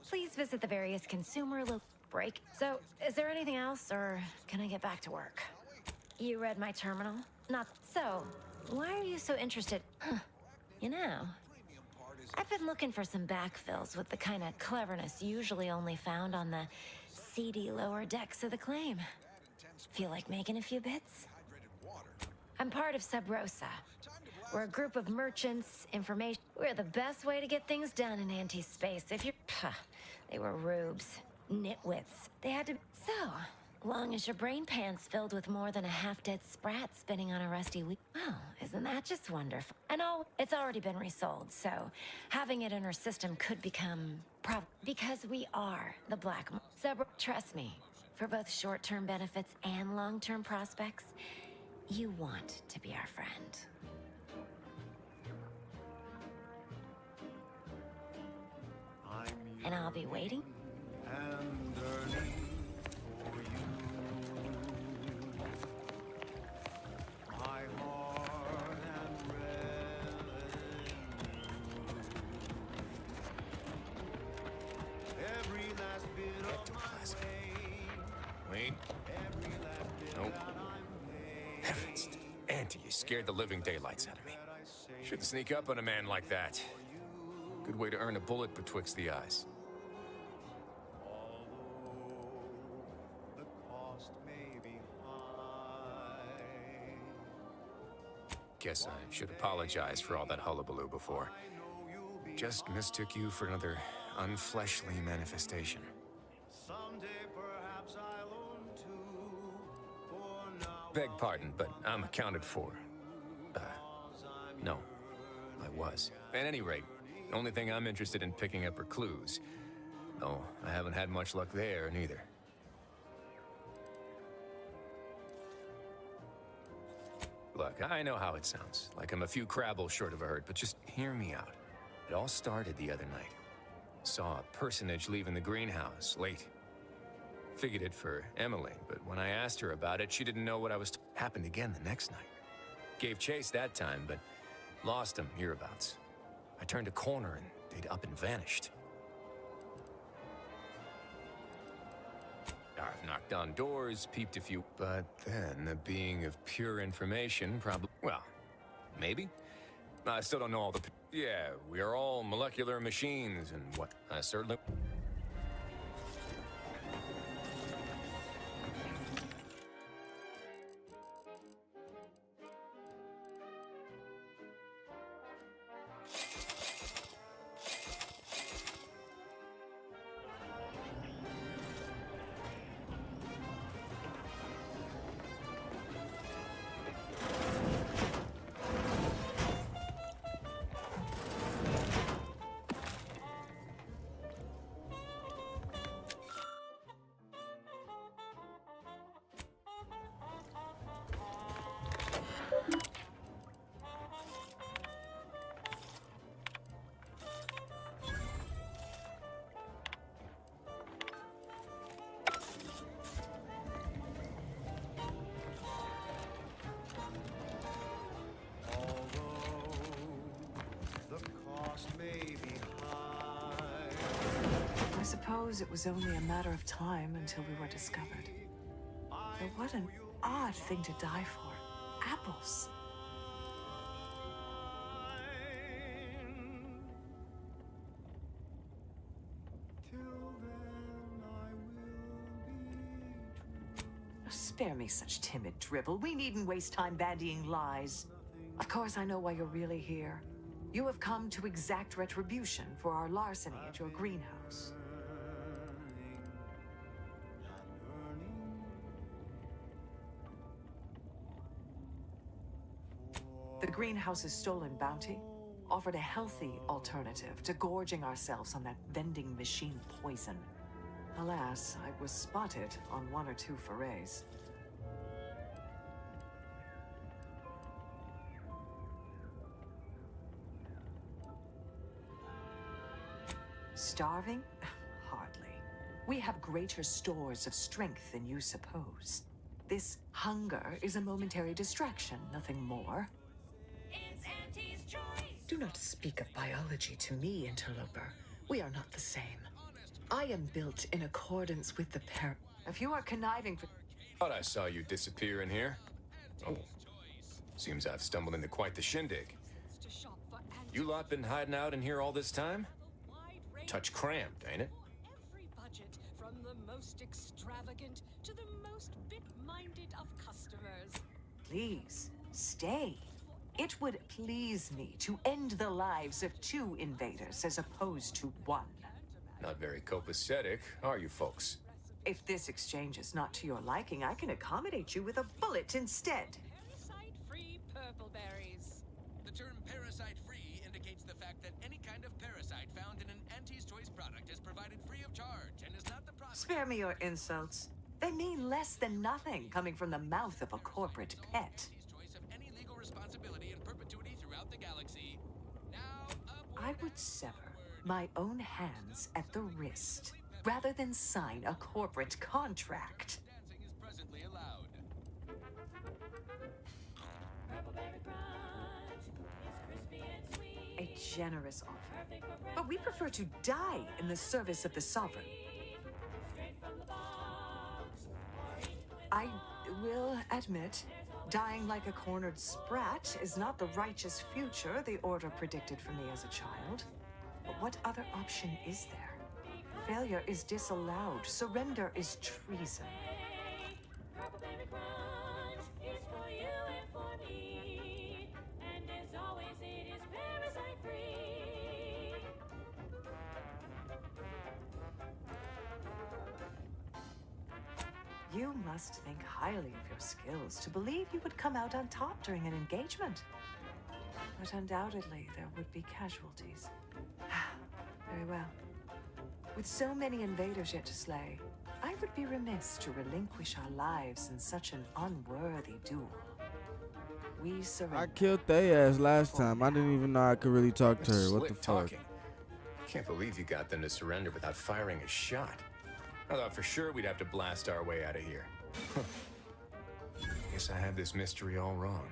Please visit the various consumer break. So, is there anything else, or can I get back to work? You read my terminal? Not so. Why are you so interested? You know, I've been looking for some backfills with the kind of cleverness usually only found on the seedy lower decks of the claim. Feel like making a few bits? I'm part of Sub Rosa. We're a group of merchants, information. We're the best way to get things done in anti-space. If you're... They were rubes. Nitwits. They had to... So, long as your brain pan's filled with more than a half-dead sprat spinning on a rusty wheel... Well, isn't that just wonderful? And it's already been resold, so having it in our system could become... Because we are the Black... Sub... Trust me, for both short-term benefits and long-term prospects, you want to be our friend. And I'll be waiting. Underneath for you, my heart and every last bit of my Wait. Nope. Heavens. Auntie, you scared the living daylights out of me. Shouldn't sneak up on a man like that. Good way to earn a bullet betwixt the eyes. Guess I should apologize for all that hullabaloo before. Just mistook you for another unfleshly manifestation. Beg pardon, but I'm accounted for. No, I was. At any rate, the only thing I'm interested in picking up are clues. Though I haven't had much luck there, neither. Look, I know how it sounds, like I'm a few crabbles short of a hurt, but just hear me out. It all started the other night. Saw a personage leaving the greenhouse, late. Figured it for Emily, but when I asked her about it, she didn't know what I was... Happened again the next night. Gave chase that time, but lost him hereabouts. I turned a corner and they'd up and vanished. I've knocked on doors, peeped a few, but then a being of pure information probably... Well, maybe? I still don't know all the... Yeah, we are all molecular machines and what... I certainly... I suppose it was only a matter of time until we were discovered. But what an odd thing to die for. Apples. Spare me such timid dribble. We needn't waste time bandying lies. Of course, I know why you're really here. You have come to exact retribution for our larceny at your greenhouse. The greenhouse's stolen bounty offered a healthy alternative to gorging ourselves on that vending machine poison. Alas, I was spotted on 1 or 2 forays. Starving? Hardly. We have greater stores of strength than you suppose. This hunger is a momentary distraction, nothing more. It's Auntie's choice. Do not speak of biology to me, interloper. We are not the same. I am built in accordance with the If you are conniving for... Thought I saw you disappear in here. Oh, seems I've stumbled into quite the shindig. You lot been hiding out in here all this time? Touch cramped, ain't it? Every budget, from the most extravagant to the most bit-minded of customers. Please, stay. It would please me to end the lives of 2 invaders as opposed to 1. Not very copacetic, are you folks? If this exchange is not to your liking, I can accommodate you with a bullet instead. Parasite-free purple berries. The term parasite-free indicates the fact that any kind of parasite found in an Auntie's Choice product is provided free of charge and is not the product... Spare me your insults. They mean less than nothing coming from the mouth of a corporate pet. Choice of any legal responsibility in perpetuity throughout the galaxy. Now, I would sever my own hands at the wrist rather than sign a corporate contract. dancing is presently allowed. Purple berry crunch is crispy and sweet. A generous offer. But we prefer to die in the service of the sovereign. Straight from the box. Or eat with I will admit, dying like a cornered sprat is not the righteous future the Order predicted for me as a child. But what other option is there? Failure is disallowed. Surrender is treason. Purple berry crunch is for you and for me. And as always, it is parasite-free. You must think highly of your skills to believe you would come out on top during an engagement. But undoubtedly, there would be casualties. Very well. With so many invaders yet to slay, I would be remiss to relinquish our lives in such an unworthy duel. We surrender. I killed they ass last time. I didn't even know I could really talk to her. What the Slick fuck? talking. Can't believe you got them to surrender without firing a shot. I thought for sure we'd have to blast our way out of here. Guess I had this mystery all wrong.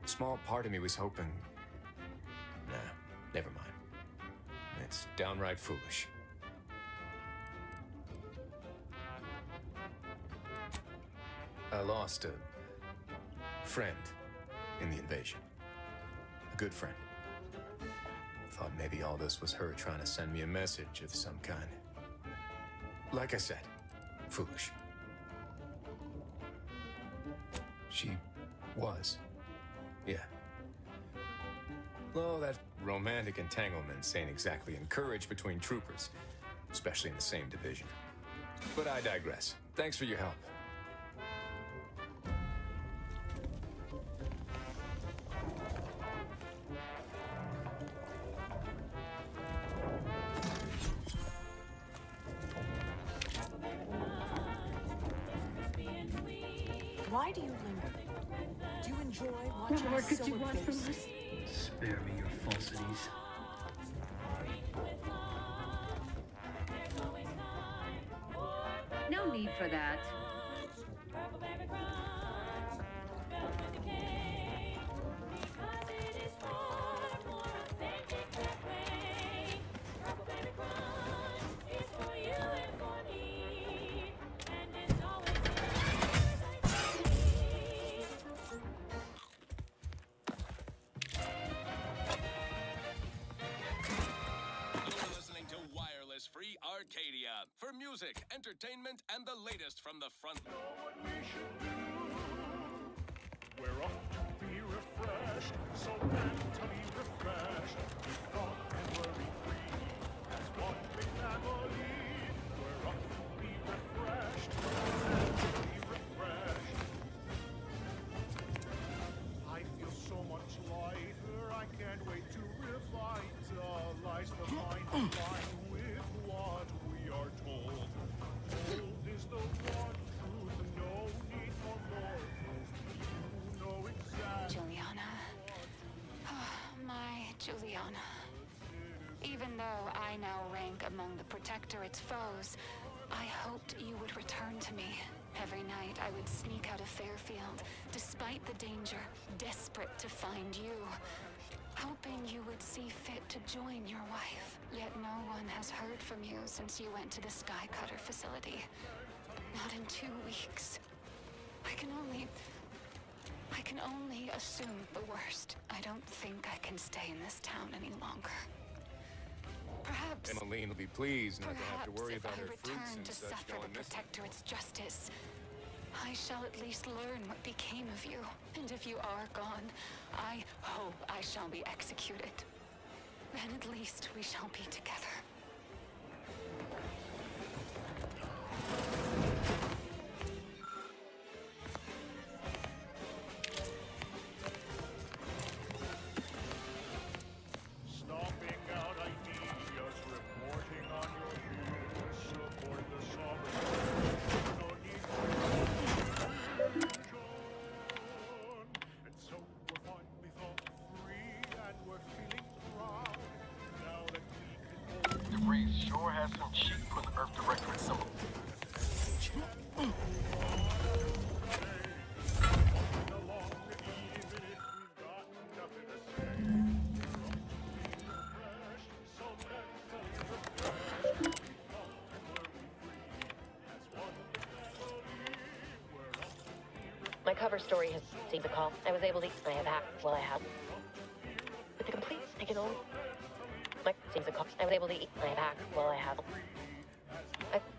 Small part of me was hoping... Nah, never mind. It's downright foolish. I lost a friend in the invasion. A good friend. Thought maybe all this was her trying to send me a message of some kind. Like I said, foolish. She was. Yeah. Well, that romantic entanglements ain't exactly encouraged between troopers, especially in the same division. But I digress. Thanks for your help. Why do you linger? Do you enjoy watching What more us could so you want from abased? us? Spare me your falsities. No need for that. Purple berry crunch, spelled with a K, because it is far more authentic that way. Purple berry crunch is for you and for me, and it's always parasite-free. You're listening to Wireless Free Arcadia for music, entertainment, and the latest from the front. We're off to be refreshed, so mentally refreshed. Leon. Even though I now rank among the Protectorate's foes, I hoped you would return to me. Every night I would sneak out of Fairfield, despite the danger, desperate to find you. Hoping you would see fit to join your wife. Yet no one has heard from you since you went to the Skycutter facility. Not in 2 weeks. I can only assume the worst. I don't think I can stay in this town any longer. Perhaps Emmeline will be pleased not to have to worry if about I her fruits return and to such suffer going the missing. Protectorate's justice, I shall at least learn what became of you. And if you are gone, I hope I shall be executed. Then at least we shall be together. Stomping out ideas, reporting on your views, support the sovereign. No need for illusion. And so we're finally thought free, and we're feeling proud. Now that we can DeVries sure has some cheek for the Earth Directorate symbol. My cover story has seen the call. I was able to. I have hacked. Well, I have. With the complete, I can only. My seems a call. I was able to eat. I have hacked. Well, I have.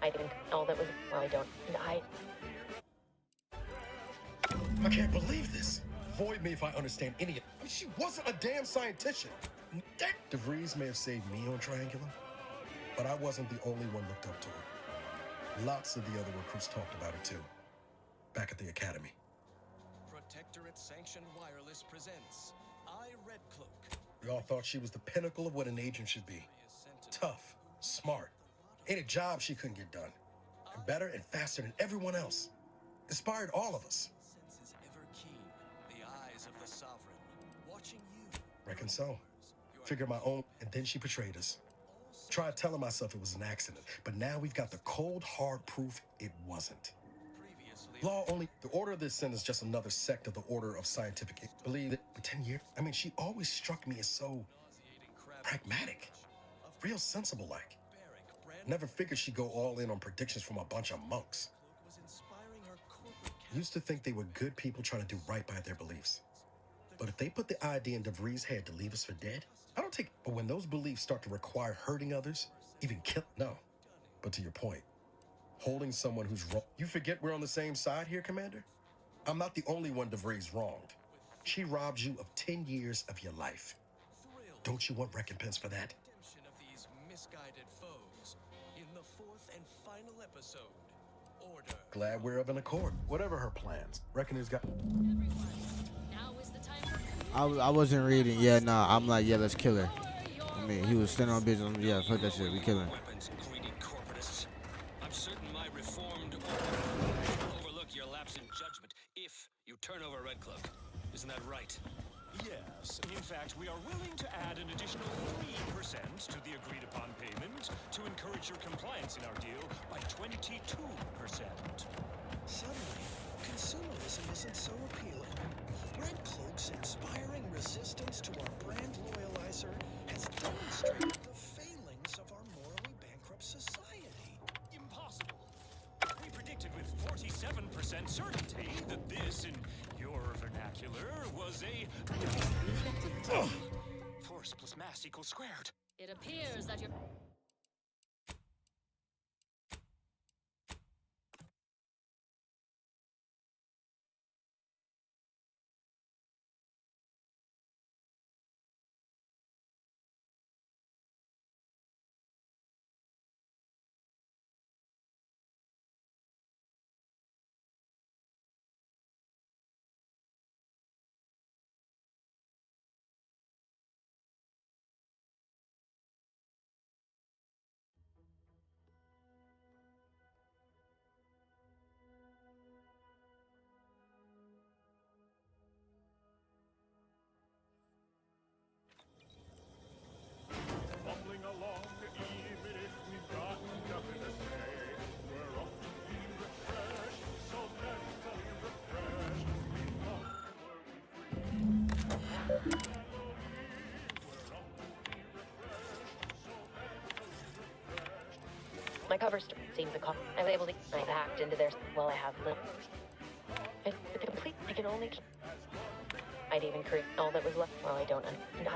I think all that was. Well, I don't. And I can't believe this. Void me if I understand any of it. I mean, she wasn't a damn scientician. DeVries may have saved me on Triangulum, but I wasn't the only one looked up to her. Lots of the other recruits talked about it too. Back at the academy. Protectorate Sanctioned Wireless presents I, Red Cloak. We all thought she was the pinnacle of what an agent should be. Tough, smart, ain't a job she couldn't get done. And better and faster than everyone else. Inspired all of us. Senses ever keen, the eyes of the Sovereign, watching you. Reckon so. Figure my own, and then she betrayed us. Tried telling myself it was an accident, but now we've got the cold, hard proof it wasn't. Law only, the Order of the Ascent is just another sect of the Order of Scientific. Believe it, for 10 years, I mean, she always struck me as so pragmatic, real sensible like. Never figured she'd go all in on predictions from a bunch of monks. Used to think they were good people trying to do right by their beliefs. But if they put the idea in DeVries' head to leave us for dead, I don't take, but when those beliefs start to require hurting others, even kill, no. But to your point, holding someone who's wrong. You forget we're on the same side here, Commander? I'm not the only one DeVries wronged. She robbed you of 10 years of your life. Don't you want recompense for that? Redemption of these misguided foes in the 4th and final episode. Order. Glad we're of an accord. Whatever her plans. Reckon he's got... Now is the time for I wasn't reading. Yeah, nah. I'm like, yeah, let's kill her. I mean, he was standing on business. Yeah, fuck that shit. We kill her. Weapons, greedy corporatists. I'm certain my reformed order will overlook your lapse in judgment if you turn over Red Cloak. Isn't that right? Yes. In fact, we are willing to add an additional 3% to the agreed upon payment to encourage your compliance in our deal by 22%. Suddenly, consumerism isn't so appealing. Red Cloak's inspiring resistance to our brand loyalizer has demonstrated the failings of our morally bankrupt society. Impossible. We predicted with 47% certainty that this, in your vernacular, was a force plus mass equals squared. It appears that your My cover story seems a call. I was able to. I hacked into their. Well, I have little. It's complete. I can only. I'd even create all that was left. Well, I don't. And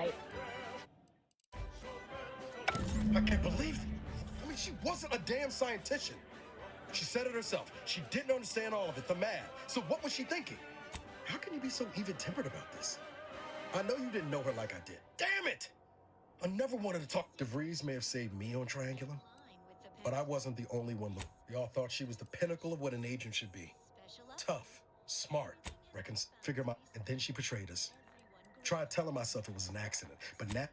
I can't believe it. I mean, she wasn't a damn scientician. She said it herself. She didn't understand all of it, the math. So what was she thinking? How can you be so even-tempered about this? I know you didn't know her like I did. Damn it! I never wanted to talk. DeVries may have saved me on Triangulum, but I wasn't the only one. Y'all thought she was the pinnacle of what an agent should be. Tough, smart, figure out, and then she betrayed us. Tried telling myself it was an accident, but now,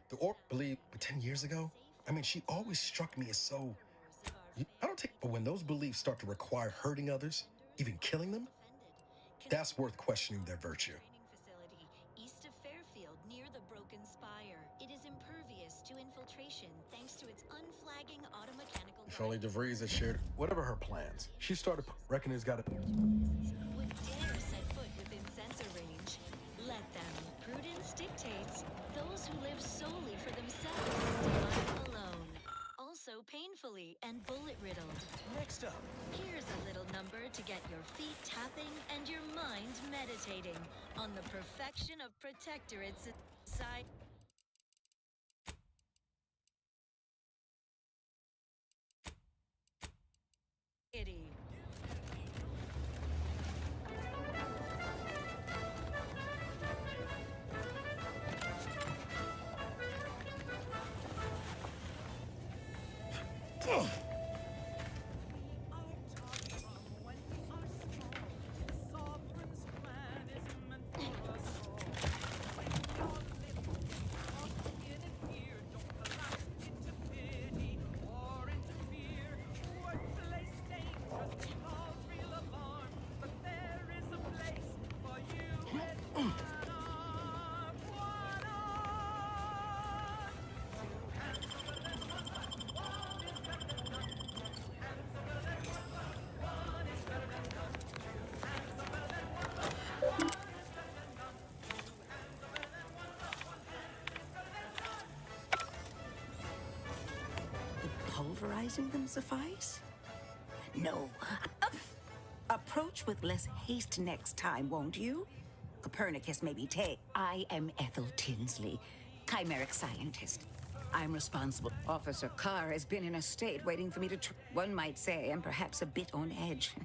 believe 10 years ago, I mean, she always struck me as so, I don't take, but when those beliefs start to require hurting others, even killing them, that's worth questioning their virtue. Facility east of Fairfield near the Broken Spire. It is impervious to infiltration thanks to its unflagging automechanical. If only DeVries had shared whatever her plans. She started reckoning it's got to. Would dare set foot within sensor range. Let them. Prudence dictates. Those who live solely for themselves die alone. Also painfully and bullet-riddled. Next up. Here's a little number to get your feet tapping and your mind meditating on the perfection of Protectorate's side. Ugh. Pulverizing them suffice? No. Approach with less haste next time, won't you? Copernicus may be I am Ethel Tinsley, chimeric scientist. I'm responsible. Officer Carr has been in a state waiting for me to one might say I'm perhaps a bit on edge.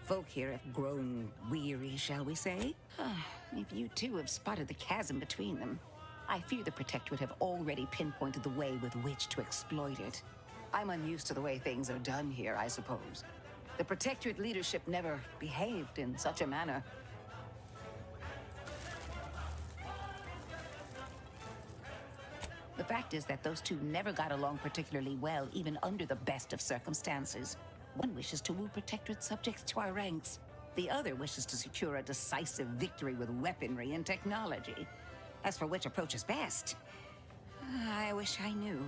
Folk here have grown weary, shall we say? If you two have spotted the chasm between them, I fear the Protectorate have already pinpointed the way with which to exploit it. I'm unused to the way things are done here, I suppose. The Protectorate leadership never behaved in such a manner. The fact is that those two never got along particularly well, even under the best of circumstances. One wishes to woo Protectorate subjects to our ranks. The other wishes to secure a decisive victory with weaponry and technology. As for which approach is best, I wish I knew.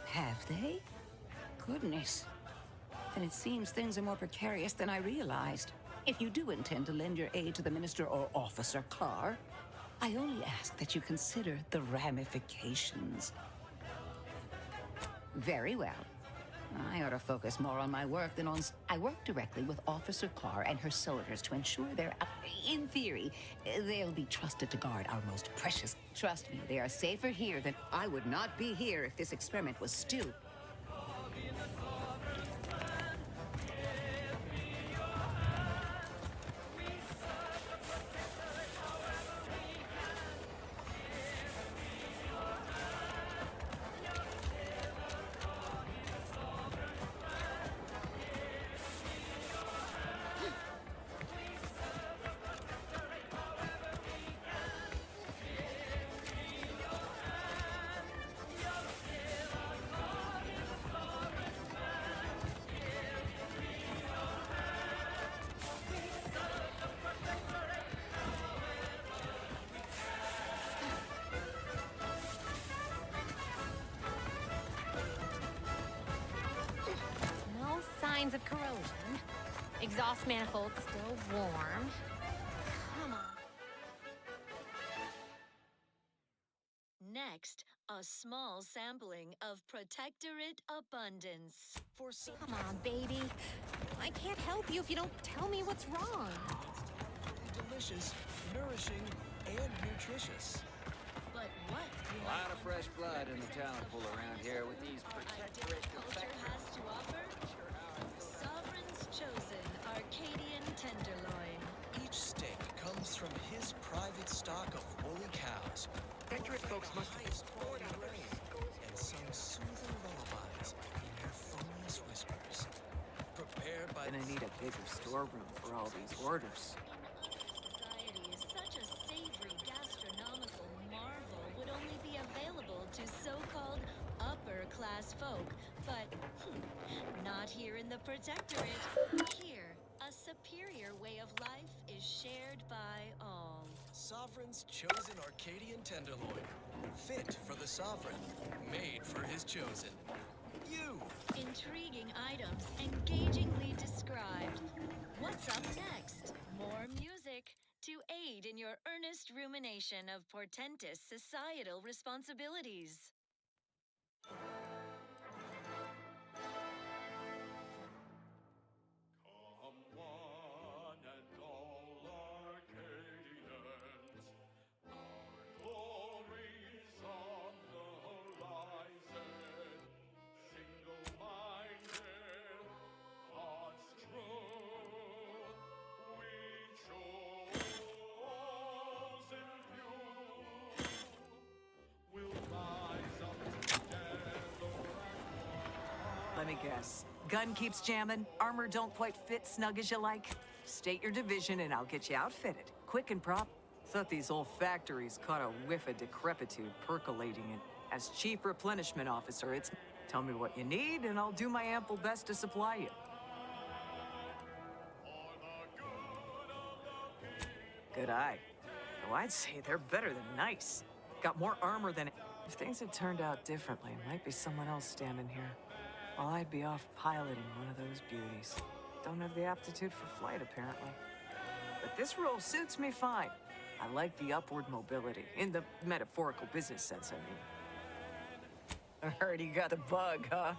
Have they? Goodness. Then it seems things are more precarious than I realized. If you do intend to lend your aid to the Minister or Officer Carr, I only ask that you consider the ramifications. Very well. I ought to focus more on my work than on... I work directly with Officer Carr and her soldiers to ensure in theory, they'll be trusted to guard our most precious. Trust me, they are safer here than... I would not be here if this experiment was still... Of corrosion. Exhaust manifold still warm. Come on. Next, a small sampling of Protectorate Abundance. Come on, baby. I can't help you if you don't tell me what's wrong. Delicious, nourishing, and nutritious. But what A lot of fresh blood in the talent pool around here with these Protectorate Protectorate culture has to offer? Sovereign's Chosen Arcadian Tenderloin. Each steak comes from his private stock of woolly cows. Protectorate folks must highest quality grain and sung soothing lullabies in their phoniest whispers. Prepared by Gonna need a bigger storeroom for all these orders. Society is such a savory gastronomical marvel would only be available to so-called upper-class folk, but not here in the Protectorate. Here, a superior way of life is shared by all. Sovereign's Chosen Arcadian Tenderloin. Fit for the Sovereign. Made for his chosen. You! Intriguing items, engagingly described. What's up next? More music to aid in your earnest rumination of portentous societal responsibilities. Let me guess. Gun keeps jamming, armor don't quite fit snug as you like. State your division and I'll get you outfitted. Quick and prop. Thought these old factories caught a whiff of decrepitude percolating in. As Chief Replenishment Officer, it's tell me what you need and I'll do my ample best to supply you. Good eye. Though I'd say they're better than nice. Got more armor than... If things had turned out differently, it might be someone else standing here. While I'd be off piloting one of those beauties. Don't have the aptitude for flight, apparently. But this role suits me fine. I like the upward mobility, in the metaphorical business sense, I mean. I heard you got the bug, huh?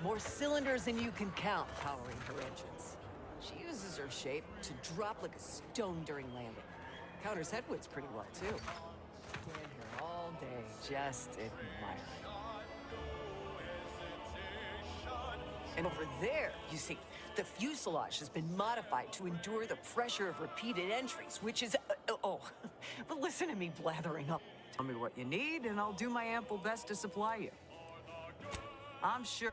More cylinders than you can count powering her engines. She uses her shape to drop like a stone during landing. Counters headwinds pretty well, too. Stand here all day, just admiring. And over there, you see, the fuselage has been modified to endure the pressure of repeated entries, which is... but listen to me blathering up. Tell me what you need, and I'll do my ample best to supply you. I'm sure...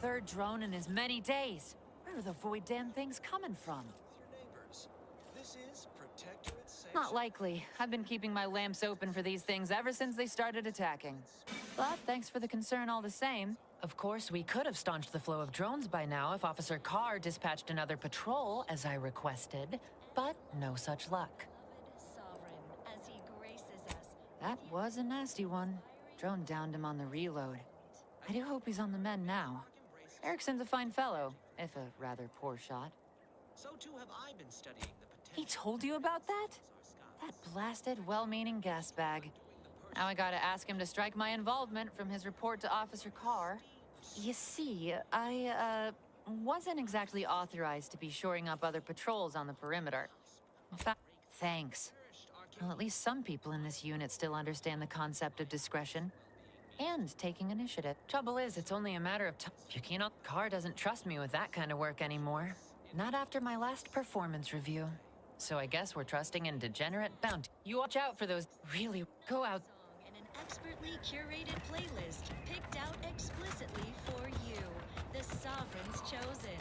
Third drone in as many days. Where are the void damn things coming from? This is Protectorate Sanctuary. Not likely. I've been keeping my lamps open for these things ever since they started attacking. But thanks for the concern all the same. Of course, we could have staunched the flow of drones by now if Officer Carr dispatched another patrol, as I requested. But no such luck. Sovereign, as he graces us That was a nasty one. Drone downed him on the reload. I do hope he's on the mend now. Erickson's a fine fellow, if a rather poor shot. So too have I been studying the potential. He told you about that? That blasted, well-meaning gas bag. Now I gotta ask him to strike my involvement from his report to Officer Carr. You see, I, wasn't exactly authorized to be shoring up other patrols on the perimeter. In fact, thanks. Well, at least some people in this unit still understand the concept of discretion. And taking initiative. Trouble is, it's only a matter of time. Yukino Carr doesn't trust me with that kind of work anymore. Not after my last performance review. So I guess we're trusting in degenerate bounty. You watch out for those. Really, go out. And an expertly curated playlist picked out explicitly for you, the Sovereign's Chosen.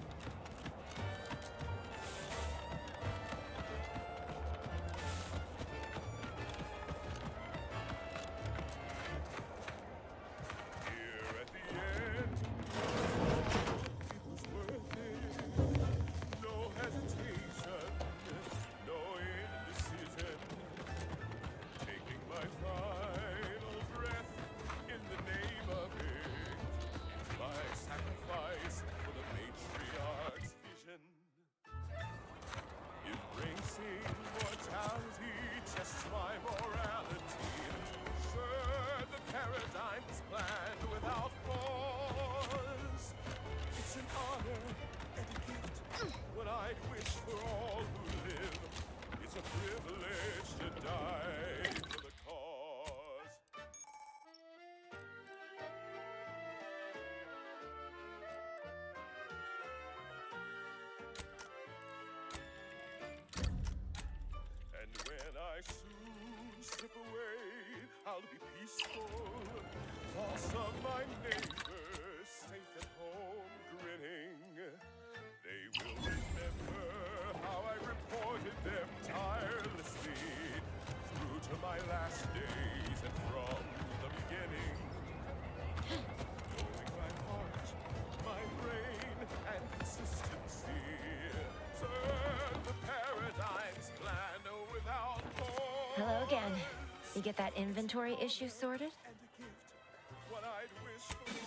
Slip away, I'll be peaceful. Thoughts of my neighbors safe at home grinning. They will remember how I reported them tirelessly through to my last days and from the beginning. Knowing my heart, my brain, and consistency. Serve the paradigm's plan without pause. Hello again. You get that inventory issue sorted?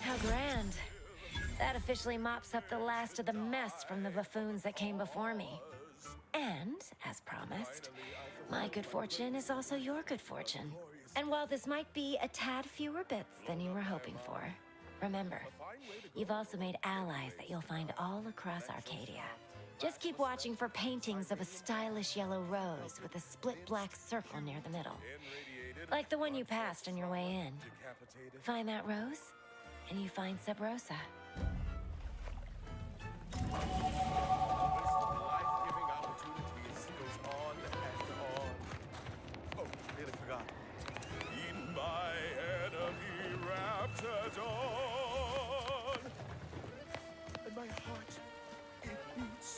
How grand. That officially mops up the last of the mess from the buffoons that came before me. And, as promised, my good fortune is also your good fortune. And while this might be a tad fewer bits than you were hoping for, remember, you've also made allies that you'll find all across Arcadia. Just keep watching for paintings of a stylish yellow rose with a split black circle near the middle. Like the one you passed on your way in. Find that rose, and you find Sub Rosa. Life-giving opportunities goes on and on. Oh, nearly forgot. In my enemy raptor dawn. And my heart, it beats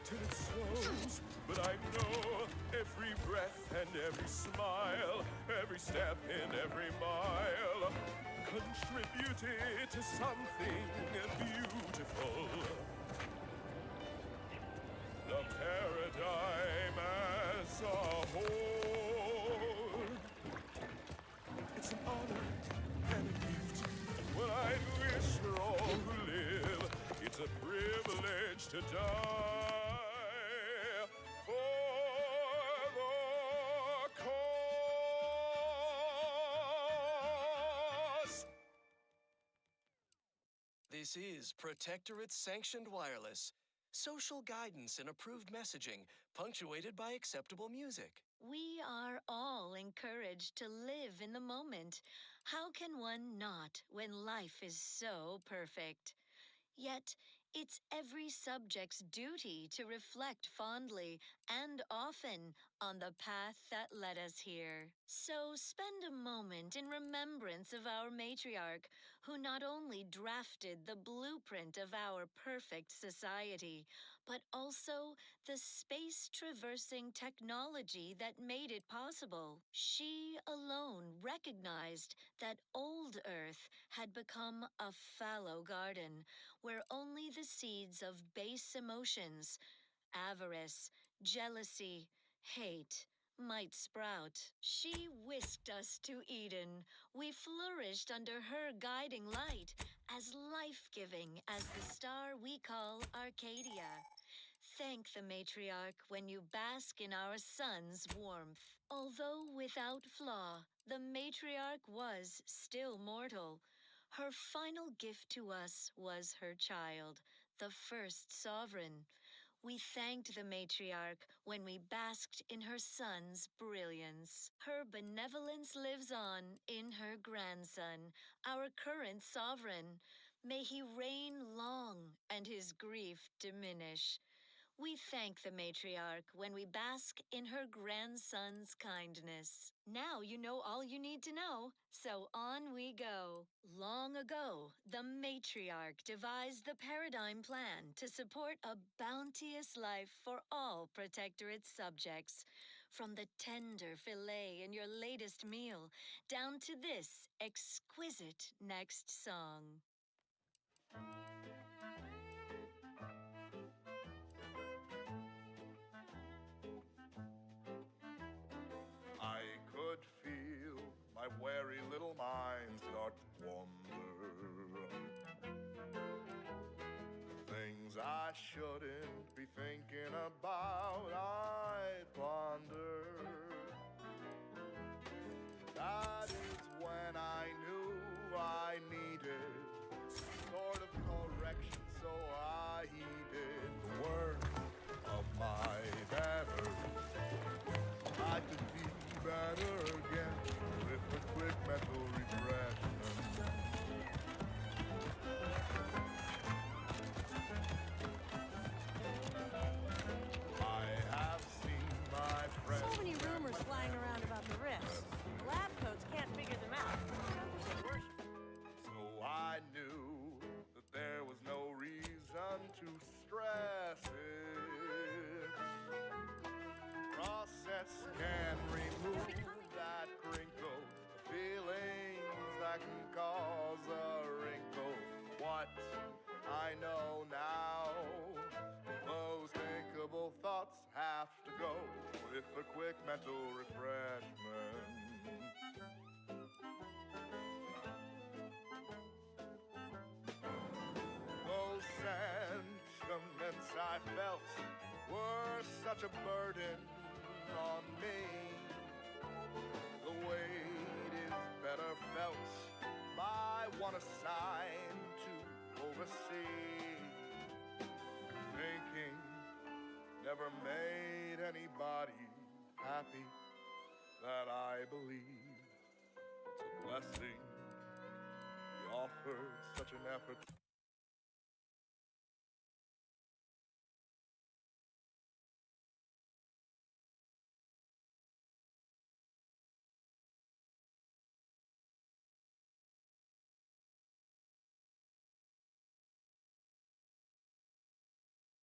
till it slows. But I know every breath and every smile, every step in every mile, contributed to something beautiful. The paradigm as a whole. It's an honor and a gift. What I'd wish for all who live. It's a privilege to die for the cause. This is Protectorate Sanctioned Wireless. Social guidance and approved messaging, punctuated by acceptable music. We are all encouraged to live in the moment. How can one not when life is so perfect? Yet, it's every subject's duty to reflect fondly and often on the path that led us here. So spend a moment in remembrance of our matriarch, who not only drafted the blueprint of our perfect society, but also the space-traversing technology that made it possible. She alone recognized that old Earth had become a fallow garden, where only the seeds of base emotions, avarice, jealousy, hate, might sprout. She whisked us to Eden. We flourished under her guiding light, as life-giving as the star we call Arcadia. Thank the matriarch when you bask in our sun's warmth. Although without flaw, the matriarch was still mortal. Her final gift to us was her child, the first sovereign. We thanked the matriarch when we basked in her son's brilliance. Her benevolence lives on in her grandson, our current sovereign. May he reign long and his grief diminish. We thank the matriarch when we bask in her grandson's kindness. Now you know all you need to know, so on we go. Long ago, the matriarch devised the paradigm plan to support a bounteous life for all Protectorate subjects. From the tender filet in your latest meal, down to this exquisite next song. I could feel my wary little mind start to wander. Things I shouldn't be thinking about, I ponder. That is when I knew I needed sort of correction, so I heeded the words of my better. I could be better again with a quick mental refreshment. I have seen my friends. So many rumors flying around about the rifts. Lab coats can't figure them out. So I knew that there was no reason to stress it. Process can remove that crinkle, the feelings that can cause a wrinkle. What I know now, those thinkable thoughts have to go with a quick mental refreshment. Those sentiments I felt were such a burden on me. The weight is better felt by one assigned to oversee. Thinking never made anybody happy, that I believe it's a blessing. He offers such an effort.